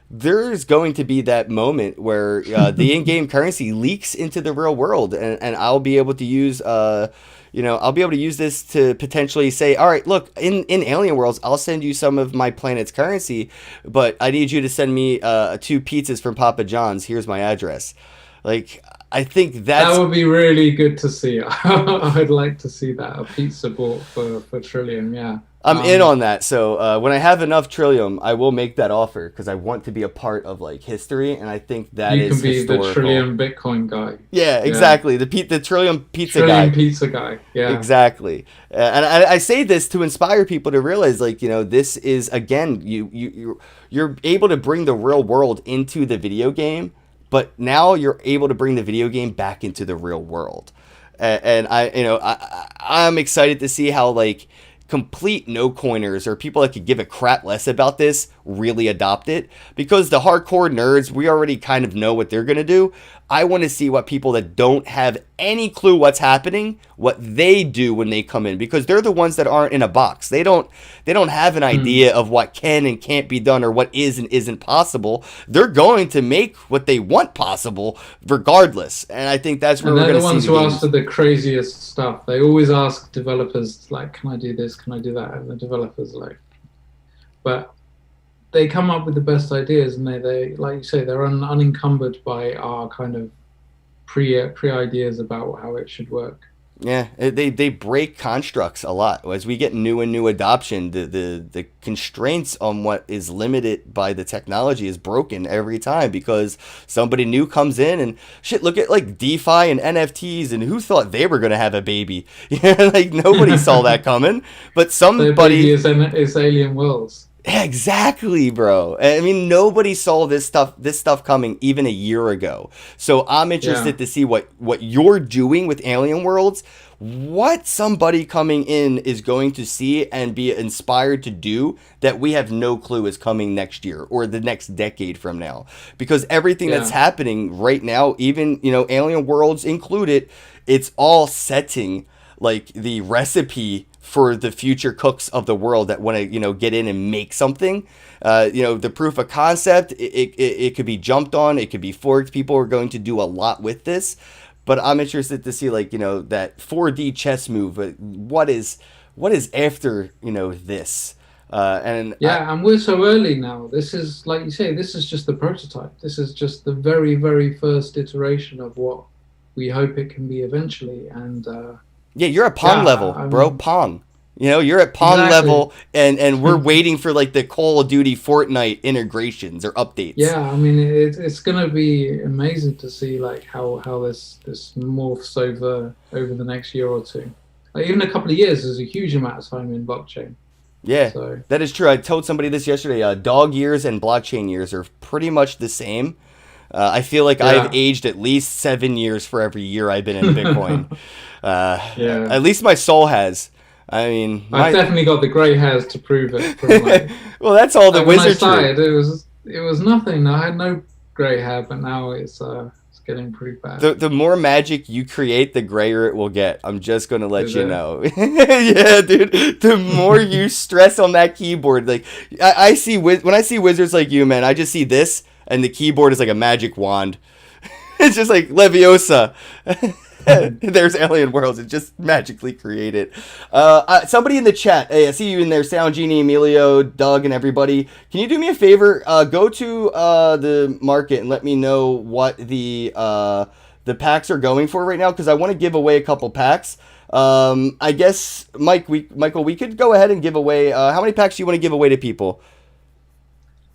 There's going to be that moment where the in-game currency leaks into the real world, and I'll be able to use I'll be able to use this to potentially say, all right, look, in Alien Worlds, I'll send you some of my planet's currency, but I need you to send me 2 pizzas from Papa John's. Here's my address. Like, I think that would be really good to see. I'd like to see that, a pizza bought for Trillium, yeah. I'm in on that. So when I have enough Trillium, I will make that offer because I want to be a part of like history, and I think that is historical. You can be the Trillium Bitcoin guy. Yeah, exactly. The Trillium pizza guy. Trillium pizza guy. Yeah, exactly. And I say this to inspire people to realize, like, this is, again, you're able to bring the real world into the video game, but now you're able to bring the video game back into the real world. And I'm excited to see how like complete no coiners or people that could give a crap less about this really adopt it, because the hardcore nerds, we already kind of know what they're going to do. I want to see what people that don't have any clue what's happening, what they do when they come in, because they're the ones that aren't in a box. They don't have an idea of what can and can't be done or what is and isn't possible. They're going to make what they want possible regardless. And I think that's where we're going to see the ones who ask for the craziest stuff. They always ask developers, like, can I do this? Can I do that? And the developers are like, but they come up with the best ideas, and they like you say, they're unencumbered by our kind of pre ideas about how it should work. Yeah, they break constructs a lot. As we get new and new adoption, the constraints on what is limited by the technology is broken every time, because somebody new comes in and shit. Look at like DeFi and NFTs, and who thought they were gonna have a baby? Yeah, like nobody saw that coming, but somebody is Alien Worlds. Exactly, bro. I mean, nobody saw this stuff coming even a year ago. So I'm interested to see what you're doing with Alien Worlds, what somebody coming in is going to see and be inspired to do that we have no clue is coming next year or the next decade from now. Because everything that's happening right now, even, Alien Worlds included, it's all setting like the recipe for the future cooks of the world that want to, get in and make something. The proof of concept, it could be jumped on, it could be forked. People are going to do a lot with this, but I'm interested to see that 4D chess move. What is after, this? And we're so early now. This is, like you say, this is just the prototype. This is just the very, very first iteration of what we hope it can be eventually. And, you're at Pong level, bro. Pong. You're at Pong level, and we're waiting for like the Call of Duty Fortnite integrations or updates. Yeah, I mean, it's gonna be amazing to see like how this morphs over the next year or two. Like, even a couple of years is a huge amount of time in blockchain. Yeah, that is true. I told somebody this yesterday. Dog years and blockchain years are pretty much the same. I feel like I've aged at least 7 years for every year I've been in Bitcoin. At least my soul has. I mean, I've definitely got the gray hairs to prove it. Well, that's all the wizardry. When I started, it was nothing. I had no gray hair, but now it's getting pretty bad. The more magic you create, the grayer it will get. I'm just gonna let you know. Yeah, dude. The more you stress on that keyboard, like I see when I see wizards like you, man, I just see this. And the keyboard is like a magic wand. It's just like Leviosa. There's Alien Worlds. It's just magically created. Somebody in the chat, hey, I see you in there, Sound Genie, Emilio, Doug, and everybody. Can you do me a favor? Go to the market and let me know what the packs are going for right now, because I want to give away a couple packs. I guess, Michael, we could go ahead and give away. How many packs do you want to give away to people?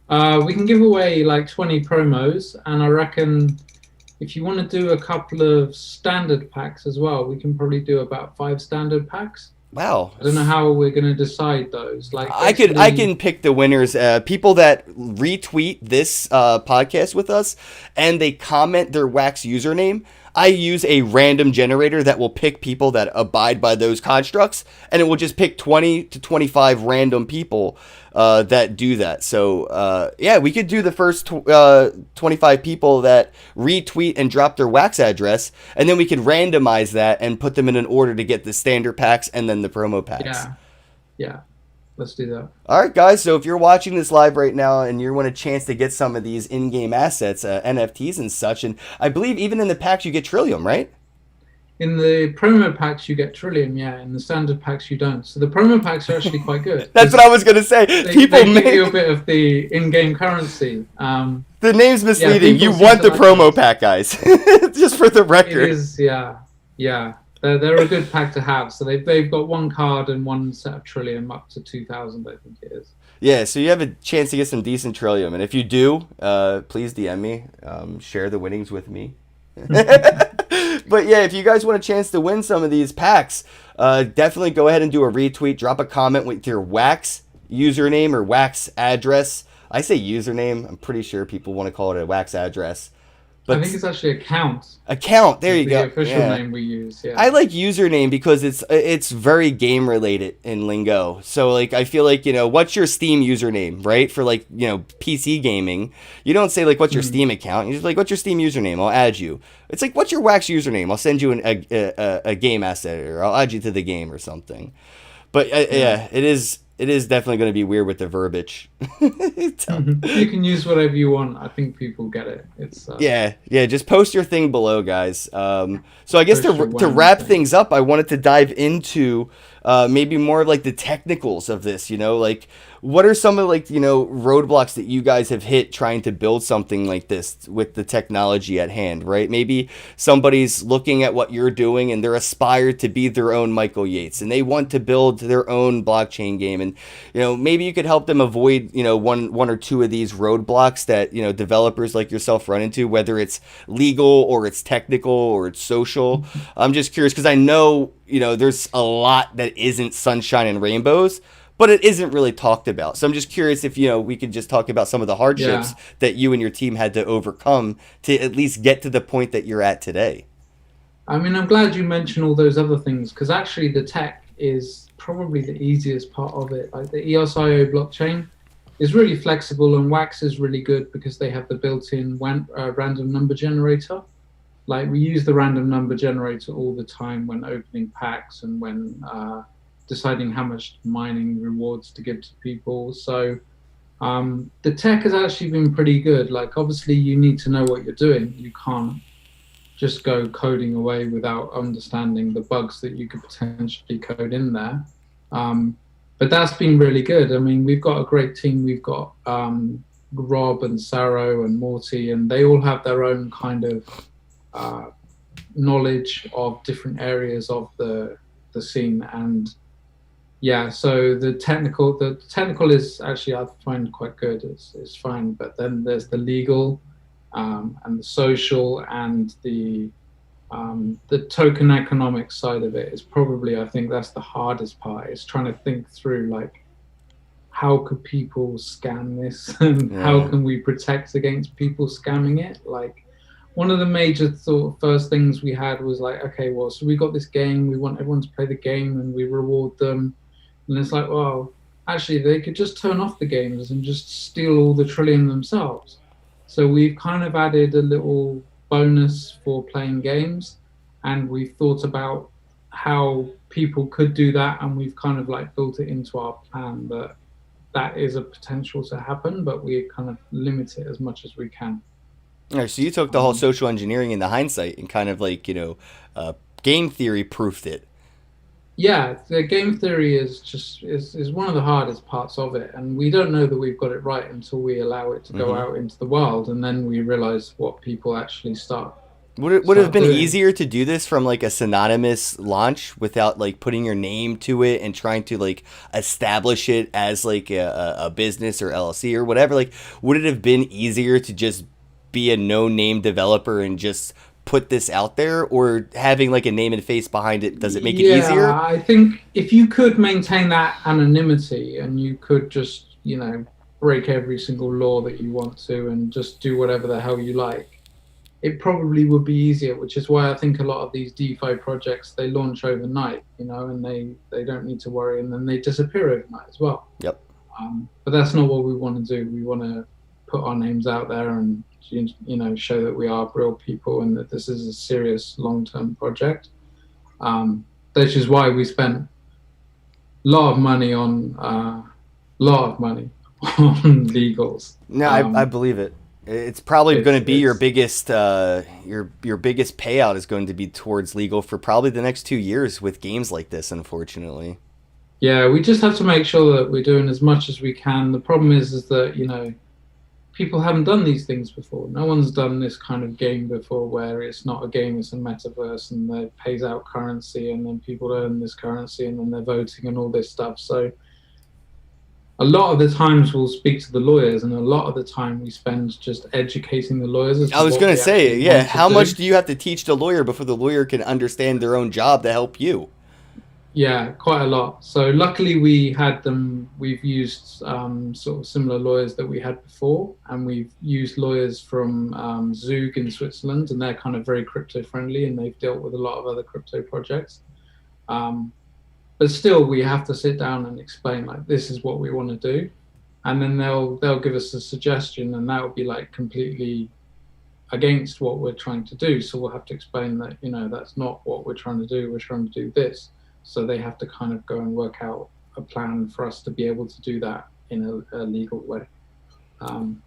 We can give away like 20 promos, and I reckon if you want to do a couple of standard packs as well, we can probably do about 5 standard packs. Wow. I don't know how we're going to decide those. Like, I can pick the winners. People that retweet this podcast with us and they comment their Wax username, I use a random generator that will pick people that abide by those constructs, and it will just pick 20 to 25 random people that do that. So yeah, we could do the first 25 people that retweet and drop their wax address, and then we could randomize that and put them in an order to get the standard packs and then the promo packs. Yeah. Let's do that. All right, guys. So if you're watching this live right now and you want a chance to get some of these in-game assets, NFTs and such, and I believe even in the packs you get Trillium, right? In the promo packs you get Trillium, yeah. In the standard packs you don't. So the promo packs are actually quite good. That's what I was gonna say. They give you a bit of the in-game currency. The name's misleading. You want the promo pack, guys. Just for the record. It is, yeah. They're a good pack to have. So they've got one card and one set of Trillium up to 2,000, I think it is. Yeah, so you have a chance to get some decent Trillium. And if you do, please DM me. Share the winnings with me. But yeah, if you guys want a chance to win some of these packs, definitely go ahead and do a retweet. Drop a comment with your wax username or wax address. I say username. I'm pretty sure people want to call it a wax address. But I think it's actually account. Account, there you go. The official name we use, yeah. I like username because it's very game related in lingo. So like I feel like, what's your Steam username, right? For like, PC gaming. You don't say like what's your Steam account. You just like what's your Steam username? I'll add you. It's like what's your Wax username? I'll send you a game asset or I'll add you to the game or something. But yeah, it is definitely going to be weird with the verbiage. You can use whatever you want. I think people get it. It's yeah. Just post your thing below, guys. So I guess to wrap things up, I wanted to dive into maybe more of like the technicals of this. Like what are some of like roadblocks that you guys have hit trying to build something like this with the technology at hand, right? Maybe somebody's looking at what you're doing and they're aspired to be their own Michael Yates and they want to build their own blockchain game, and maybe you could help them avoid one or two of these roadblocks that developers like yourself run into, whether it's legal or it's technical or it's social. I'm just curious because I know there's a lot that isn't sunshine and rainbows, but it isn't really talked about. So I'm just curious if we could just talk about some of the hardships that you and your team had to overcome to at least get to the point that you're at today. I mean, I'm glad you mentioned all those other things because actually the tech is probably the easiest part of it. Like the EOS.io blockchain is really flexible and Wax is really good because they have the built-in random number generator. Like we use the random number generator all the time when opening packs and when deciding how much mining rewards to give to people. So the tech has actually been pretty good. Like obviously you need to know what you're doing. You can't just go coding away without understanding the bugs that you could potentially code in there. But that's been really good. I mean, we've got a great team. We've got Rob and Saro and Morty, and they all have their own kind of knowledge of different areas of the scene. And yeah, so the technical is actually, I find quite good. It's fine. But then there's the legal and the social and the token economic side of it is probably, I think that's the hardest part, is trying to think through like how could people scam this and how can we protect against people scamming it. Like one of the major first things we had was like, okay, well, so we got this game, we want everyone to play the game and we reward them, and it's like, well, actually they could just turn off the games and just steal all the Trillium themselves. So we've kind of added a little bonus for playing games, and we've thought about how people could do that, and we've kind of like built it into our plan that is a potential to happen, but we kind of limit it as much as we can. All right, so you took the whole social engineering into hindsight and kind of like game theory proofed it. Yeah, the game theory is one of the hardest parts of it, and we don't know that we've got it right until we allow it to go out into the world, and then we realize what people actually start. Would it have been easier to do this from like a synonymous launch without like putting your name to it and trying to like establish it as like a business or LLC or whatever? Like, would it have been easier to just be a no-name developer and just put this out there, or having like a name and face behind it, does it make it easier? Yeah, I think if you could maintain that anonymity and you could just, break every single law that you want to and just do whatever the hell you like, it probably would be easier, which is why I think a lot of these DeFi projects, they launch overnight, and they don't need to worry, and then they disappear overnight as well. Yep. But that's not what we want to do. We want to put our names out there and show that we are real people and that this is a serious long-term project. Which is why we spent a lot of money on legals. No, I believe it. It's probably going to be your biggest your biggest payout is going to be towards legal for probably the next 2 years with games like this, unfortunately. Yeah, we just have to make sure that we're doing as much as we can. The problem is that, people haven't done these things before. No one's done this kind of game before where it's not a game, it's a metaverse, and it pays out currency, and then people earn this currency, and then they're voting and all this stuff. So a lot of the times we'll speak to the lawyers, and a lot of the time we spend just educating the lawyers. I was going to say, yeah, how much do you have to teach the lawyer before the lawyer can understand their own job to help you? Yeah, quite a lot. So luckily we've used sort of similar lawyers that we had before, and we've used lawyers from Zug in Switzerland, and they're kind of very crypto friendly, and they've dealt with a lot of other crypto projects. But still, we have to sit down and explain, like, this is what we want to do. And then they'll give us a suggestion, and that will be like completely against what we're trying to do. So we'll have to explain that, that's not what we're trying to do. We're trying to do this. So they have to kind of go and work out a plan for us to be able to do that in a legal way.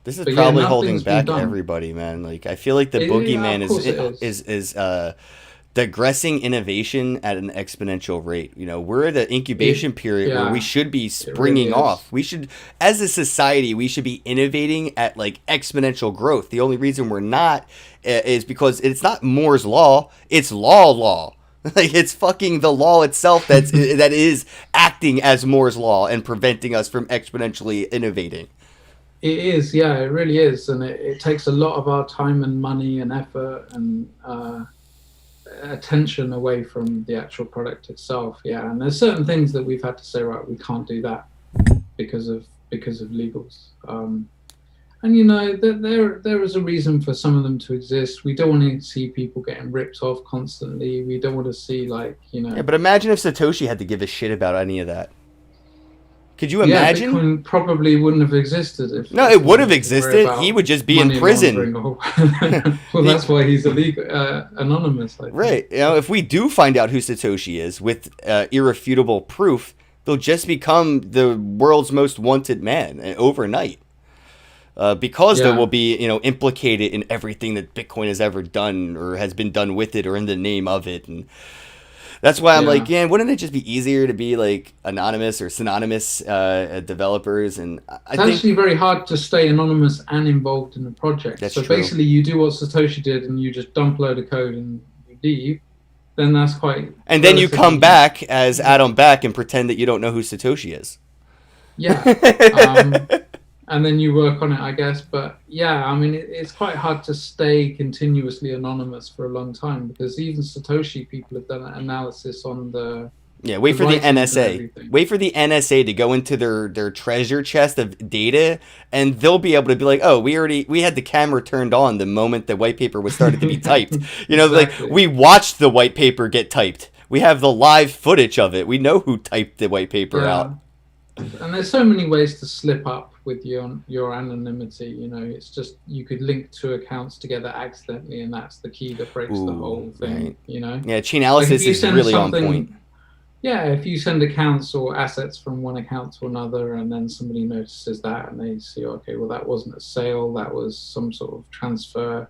This is probably holding back everybody, man. Like, I feel like the boogeyman is digressing innovation at an exponential rate. We're at the incubation period where we should be springing off. We should, as a society, we should be innovating at like exponential growth. The only reason we're not is because it's not Moore's law, it's law. Like, it's fucking the law itself that is acting as Moore's law and preventing us from exponentially innovating. It is, yeah, it really is, and it takes a lot of our time and money and effort and attention away from the actual product itself. Yeah, and there's certain things that we've had to say, right, we can't do that because of legals. And there is a reason for some of them to exist. We don't want to see people getting ripped off constantly. We don't want to see Yeah, but imagine if Satoshi had to give a shit about any of that. Could you imagine? Yeah, Bitcoin probably wouldn't have existed if. No, it would have existed. He would just be in prison. Well, that's why he's illegal, anonymous. Right. If we do find out who Satoshi is with irrefutable proof, they'll just become the world's most wanted man overnight. Because they will be, implicated in everything that Bitcoin has ever done or has been done with it or in the name of it. And that's why I'm like, wouldn't it just be easier to be like anonymous or synonymous developers? And it's actually very hard to stay anonymous and involved in the project. That's so true. Basically you do what Satoshi did and you just dump a load of code and you leave. Then that's quite. And then you come back as Adam Back and pretend that you don't know who Satoshi is. Yeah. And then you work on it, I guess. But yeah, I mean, it's quite hard to stay continuously anonymous for a long time because even Satoshi people have done an analysis on the. Yeah, wait for the NSA. Wait for the NSA to go into their treasure chest of data, and they'll be able to be like, oh, we had the camera turned on the moment the white paper was started to be typed. Exactly. Like we watched the white paper get typed. We have the live footage of it. We know who typed the white paper out. And there's so many ways to slip up with your anonymity. It's just you could link two accounts together accidentally, and that's the key that breaks the whole thing. Right. Yeah, Chainalysis is really on point. Yeah, if you send accounts or assets from one account to another, and then somebody notices that and they see, okay, well that wasn't a sale, that was some sort of transfer,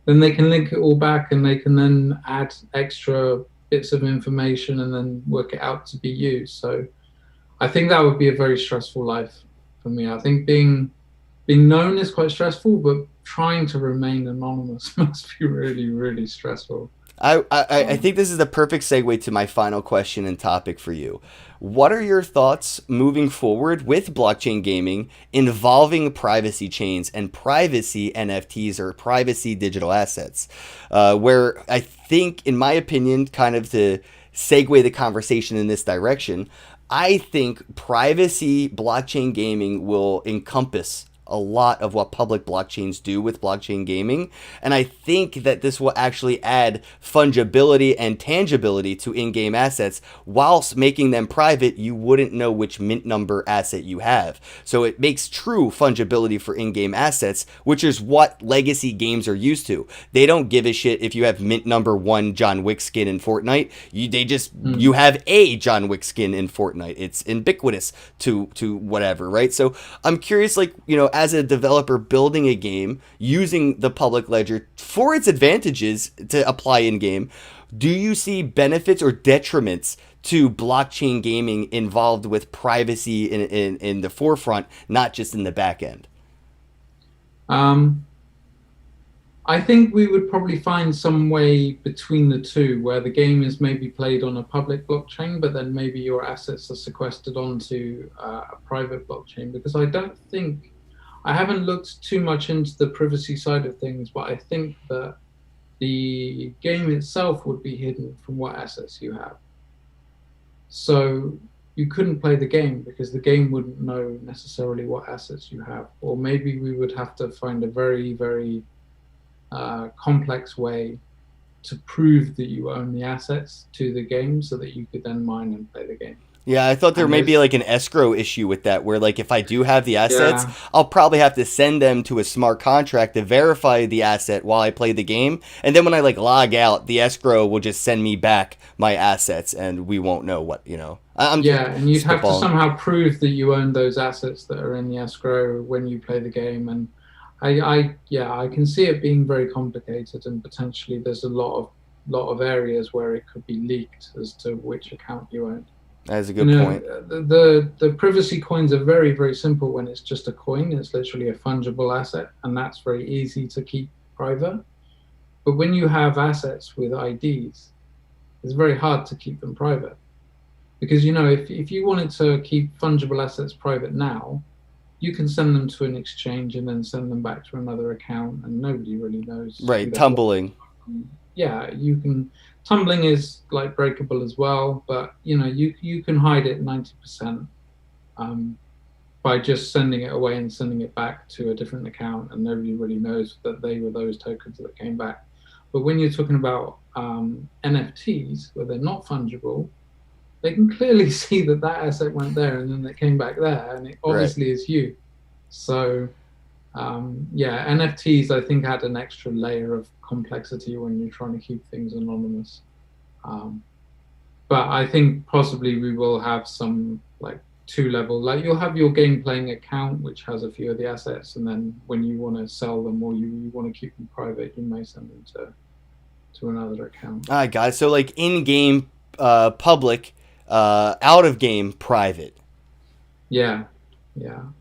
then they can link it all back, and they can then add extra bits of information and then work it out to be you. So I think that would be a very stressful life for me. I think being known is quite stressful, but trying to remain anonymous must be really, really stressful. I think this is the perfect segue to my final question and topic for you. What are your thoughts moving forward with blockchain gaming involving privacy chains and privacy NFTs or privacy digital assets? Where I think, in my opinion, kind of to segue the conversation in this direction, I think privacy blockchain gaming will encompass a lot of what public blockchains do with blockchain gaming. And I think that this will actually add fungibility and tangibility to in-game assets. Whilst making them private, you wouldn't know which mint number asset you have. So it makes true fungibility for in-game assets, which is what legacy games are used to. They don't give a shit if you have mint number 1 John Wick skin in Fortnite. You have a John Wick skin in Fortnite. It's ubiquitous to whatever, right? So I'm curious, like, you know, as a developer building a game using the public ledger for its advantages to apply in game, do you see benefits or detriments to blockchain gaming involved with privacy in the forefront, not just in the back end? I think we would probably find some way between the two, where the game is maybe played on a public blockchain, but then maybe your assets are sequestered onto a private blockchain. Because I haven't looked too much into the privacy side of things, but I think that the game itself would be hidden from what assets you have. So you couldn't play the game because the game wouldn't know necessarily what assets you have. Or maybe we would have to find a very, very complex way to prove that you own the assets to the game so that you could then mine and play the game. Yeah, I thought there may be like an escrow issue with that, where like if I do have the assets, I'll probably have to send them to a smart contract to verify the asset while I play the game. And then when I like log out, the escrow will just send me back my assets and we won't know what, you know. And you'd have to somehow prove that you own those assets that are in the escrow when you play the game. And I can see it being very complicated, and potentially there's a lot of areas where it could be leaked as to which account you own. That's a good point. The privacy coins are very, very simple when it's just a coin. It's literally a fungible asset, and that's very easy to keep private. But when you have assets with IDs, it's very hard to keep them private. Because, you know, if you wanted to keep fungible assets private now, you can send them to an exchange and then send them back to another account, and nobody really knows. Right, tumbling. Yeah, you can. Tumbling is like breakable as well, but you know you can hide it 90% by just sending it away and sending it back to a different account, and nobody really knows that they were those tokens that came back. But when you're talking about NFTs, where they're not fungible, they can clearly see that that asset went there and then it came back there, and it obviously is you. So NFTs I think add an extra layer of complexity when you're trying to keep things anonymous. But I think possibly we will have some like 2-level, like you'll have your game playing account which has a few of the assets, and then when you want to sell them or you want to keep them private, you may send them to another account. I got it. So like in-game public, out of game private. Yeah,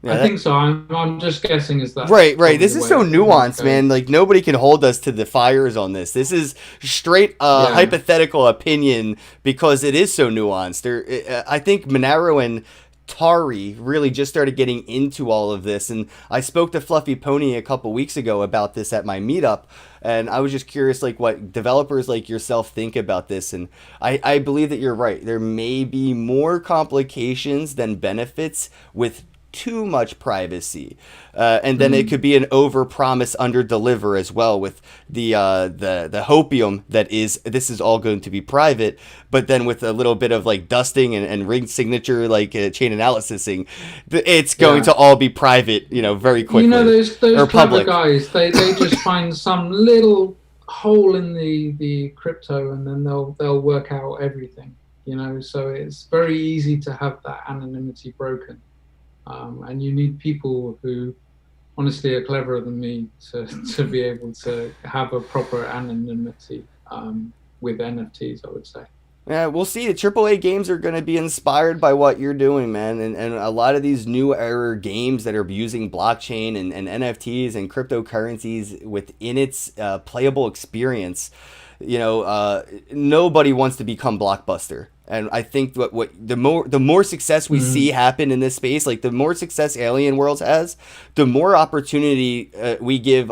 I think so. I'm just guessing is that right. This is so nuanced, man. Like nobody can hold us to the fires on this. This is straight hypothetical opinion because it is so nuanced. I think Monero and Tari really just started getting into all of this, and I spoke to Fluffy Pony a couple weeks ago about this at my meetup, and I was just curious like what developers like yourself think about this. And I believe that you're right. There may be more complications than benefits with too much privacy, and then it could be an over promise under deliver as well, with the hopium that this is all going to be private, but then with a little bit of like dusting and ring signature like chain analysising, it's going to all be private, you know, very quickly. You know, those clever public guys, they just find some little hole in the crypto, and then they'll work out everything, you know. So it's very easy to have that anonymity broken. And you need people who honestly are cleverer than me to be able to have a proper anonymity with NFTs, I would say. Yeah, we'll see. The AAA games are going to be inspired by what you're doing, man. And a lot of these new era games that are using blockchain and NFTs and cryptocurrencies within its playable experience, you know, nobody wants to become Blockbuster. And I think the more success we see happen in this space, like the more success Alien Worlds has, the more opportunity we give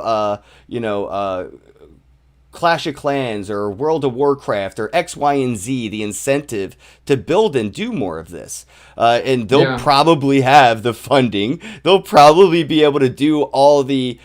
Clash of Clans or World of Warcraft or X, Y, and Z the incentive to build and do more of this. And they'll probably have the funding. They'll probably be able to do all the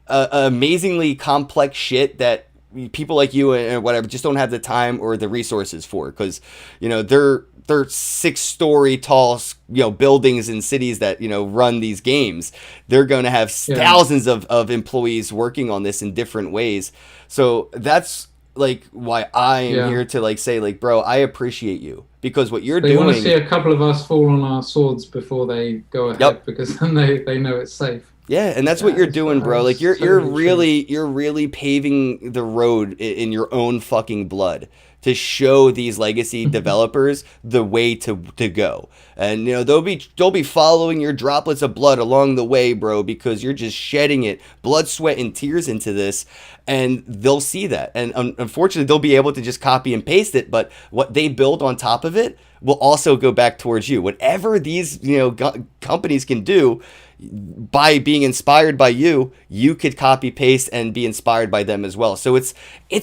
amazingly complex shit that people like you and whatever just don't have the time or the resources for, because, you know, they're 6-story tall, you know, buildings in cities that, you know, run these games. They're going to have thousands of employees working on this in different ways. So that's like why I am here to like say, like, bro, I appreciate you, because what you're doing. They want to see a couple of us fall on our swords before they go ahead, because then they know it's safe. Yeah, and that's what you're doing, bro. Like you're really paving the road in your own fucking blood to show these legacy developers the way to go. And, you know, they'll be following your droplets of blood along the way, bro, because you're just shedding it, blood, sweat, and tears into this, and they'll see that. And unfortunately, they'll be able to just copy and paste it, but what they build on top of it will also go back towards you. Whatever these, you know, companies can do, by being inspired by you, you could copy paste and be inspired by them as well. So it's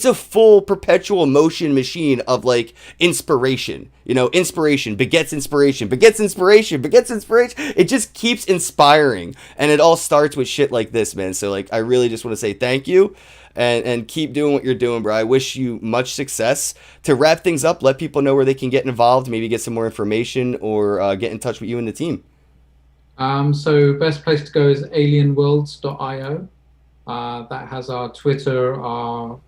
a full perpetual motion machine of like inspiration. You know, inspiration begets inspiration, begets inspiration, begets inspiration. It just keeps inspiring, and it all starts with shit like this, man. So like, I really just want to say thank you, and keep doing what you're doing, bro. I wish you much success. To wrap things up, let people know where they can get involved, maybe get some more information, or get in touch with you and the team. So best place to go is alienworlds.io. That has our Twitter, our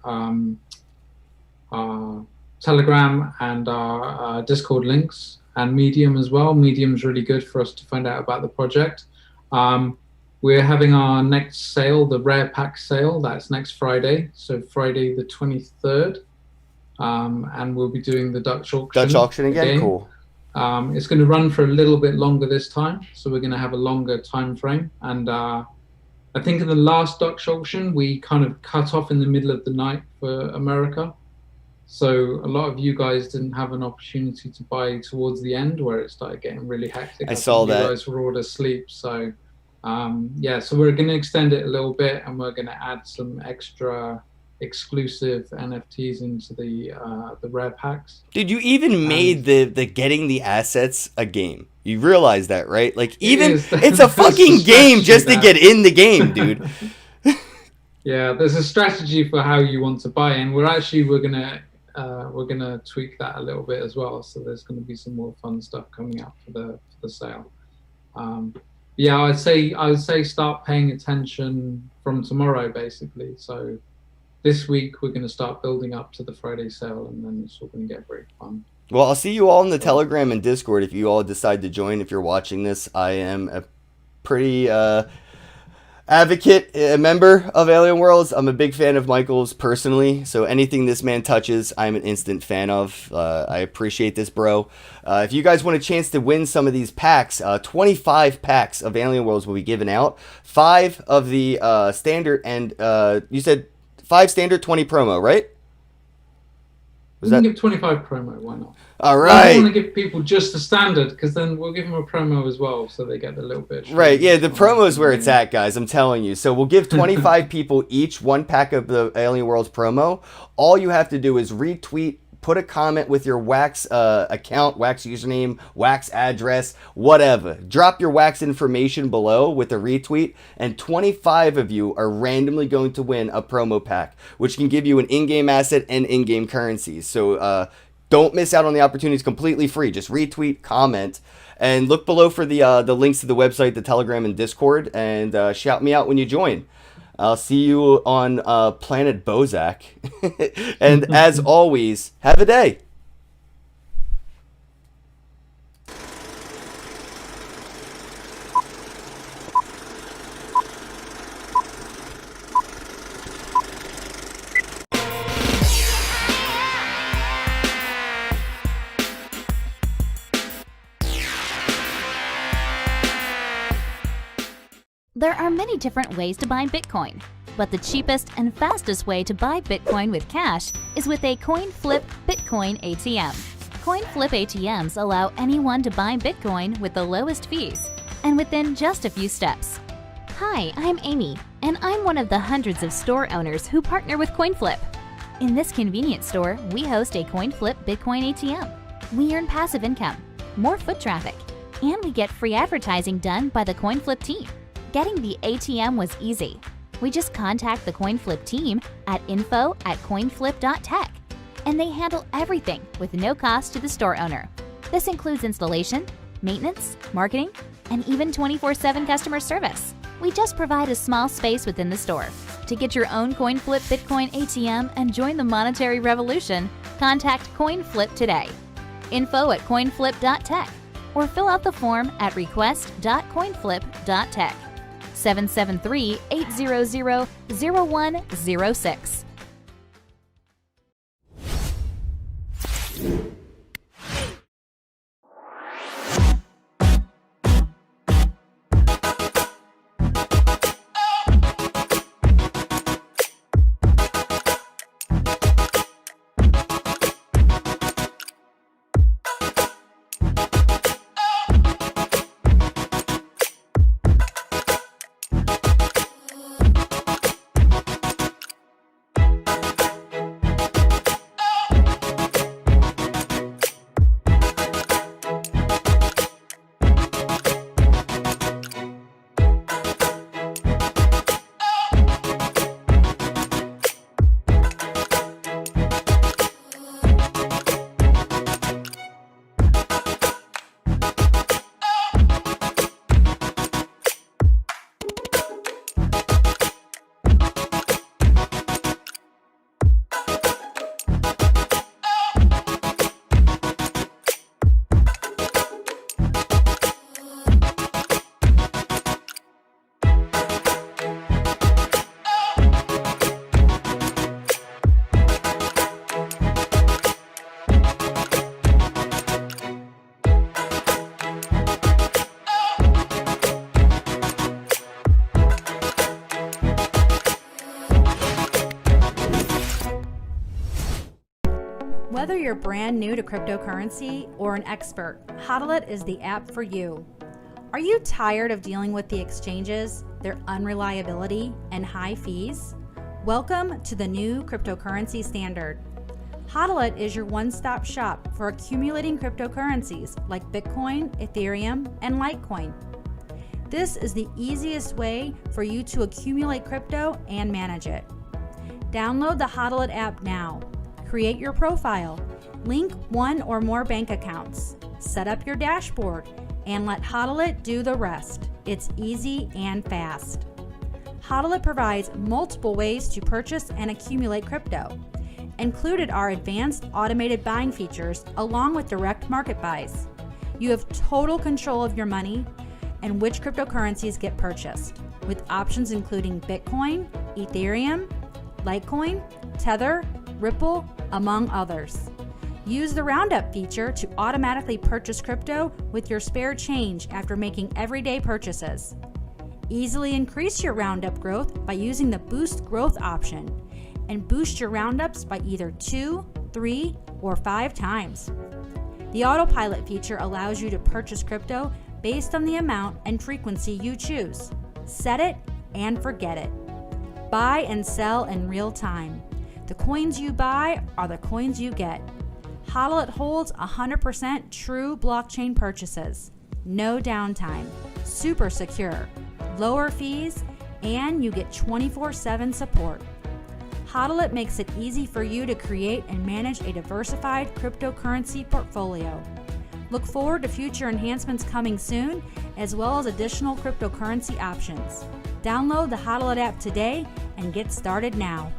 Telegram, and our Discord links, and Medium as well. Medium's really good for us to find out about the project. We're having our next sale, the Rare Pack sale. That's next Friday, so Friday the 23rd. And we'll be doing the Dutch auction. Dutch auction again, cool. It's going to run for a little bit longer this time, so we're going to have a longer time frame. And I think in the last Dutch auction, we kind of cut off in the middle of the night for America. So a lot of you guys didn't have an opportunity to buy towards the end, where it started getting really hectic. I saw that. You guys were all asleep. So so we're going to extend it a little bit, and we're going to add some extra exclusive NFTs into the rare packs. Dude, you even made the getting the assets a game. You realize that, right? Like, even it's a fucking game just to get in the game, dude. Yeah, there's a strategy for how you want to buy in. We're gonna tweak that a little bit as well. So there's gonna be some more fun stuff coming up for the sale. Yeah, I would say start paying attention from tomorrow, basically. So this week we're going to start building up to the Friday sale, and then it's all going to get very fun. Well, I'll see you all in the Telegram and Discord if you all decide to join. If you're watching this, I am a pretty advocate, a member of Alien Worlds. I'm a big fan of Michael's personally, so anything this man touches, I'm an instant fan of. I appreciate this, bro. If you guys want a chance to win some of these packs, 25 packs of Alien Worlds will be given out. 5 of the standard, and you said 5 standard, 20 promo, right? We can give 25 promo, why not? All right. I don't want to give people just the standard, because then we'll give them a promo as well, so they get a little bit. Right, yeah, the promo is where it's at, guys, I'm telling you. So we'll give 25 people each 1 pack of the Alien Worlds promo. All you have to do is retweet, put a comment with your Wax account, Wax username, Wax address, whatever. Drop your Wax information below with a retweet, and 25 of you are randomly going to win a promo pack, which can give you an in-game asset and in-game currencies. So don't miss out on the opportunity. It's completely free. Just retweet, comment, and look below for the links to the website, the Telegram, and Discord, and shout me out when you join. I'll see you on Planet Bozak. And as always, have a day. There are many different ways to buy Bitcoin, but the cheapest and fastest way to buy Bitcoin with cash is with a Coinflip Bitcoin ATM. Coinflip ATMs allow anyone to buy Bitcoin with the lowest fees and within just a few steps. Hi, I'm Amy, and I'm one of the hundreds of store owners who partner with Coinflip. In this convenient store, we host a Coinflip Bitcoin ATM. We earn passive income, more foot traffic, and we get free advertising done by the Coinflip team. Getting the ATM was easy. We just contact the Coinflip team at info@coinflip.tech, and they handle everything with no cost to the store owner. This includes installation, maintenance, marketing, and even 24/7 customer service. We just provide a small space within the store. To get your own Coinflip Bitcoin ATM and join the monetary revolution, contact Coinflip today. info@coinflip.tech or fill out the form at request.coinflip.tech. 773-800-0106. Whether you're brand new to cryptocurrency or an expert, HODLIT is the app for you. Are you tired of dealing with the exchanges, their unreliability, and high fees? Welcome to the new cryptocurrency standard. HODLIT is your one-stop shop for accumulating cryptocurrencies like Bitcoin, Ethereum, and Litecoin. This is the easiest way for you to accumulate crypto and manage it. Download the HODLIT app now. Create your profile, link one or more bank accounts, set up your dashboard, and let HODLIT do the rest. It's easy and fast. HODLIT provides multiple ways to purchase and accumulate crypto. Included are advanced automated buying features along with direct market buys. You have total control of your money and which cryptocurrencies get purchased, with options including Bitcoin, Ethereum, Litecoin, Tether, Ripple, among others. Use the Roundup feature to automatically purchase crypto with your spare change after making everyday purchases. Easily increase your Roundup growth by using the Boost Growth option, and boost your Roundups by either 2, 3, or 5 times. The Autopilot feature allows you to purchase crypto based on the amount and frequency you choose. Set it and forget it. Buy and sell in real time. The coins you buy are the coins you get. HODLIT holds 100% true blockchain purchases. No downtime. Super secure. Lower fees, and you get 24/7 support. HODLIT makes it easy for you to create and manage a diversified cryptocurrency portfolio. Look forward to future enhancements coming soon, as well as additional cryptocurrency options. Download the HODLIT app today and get started now.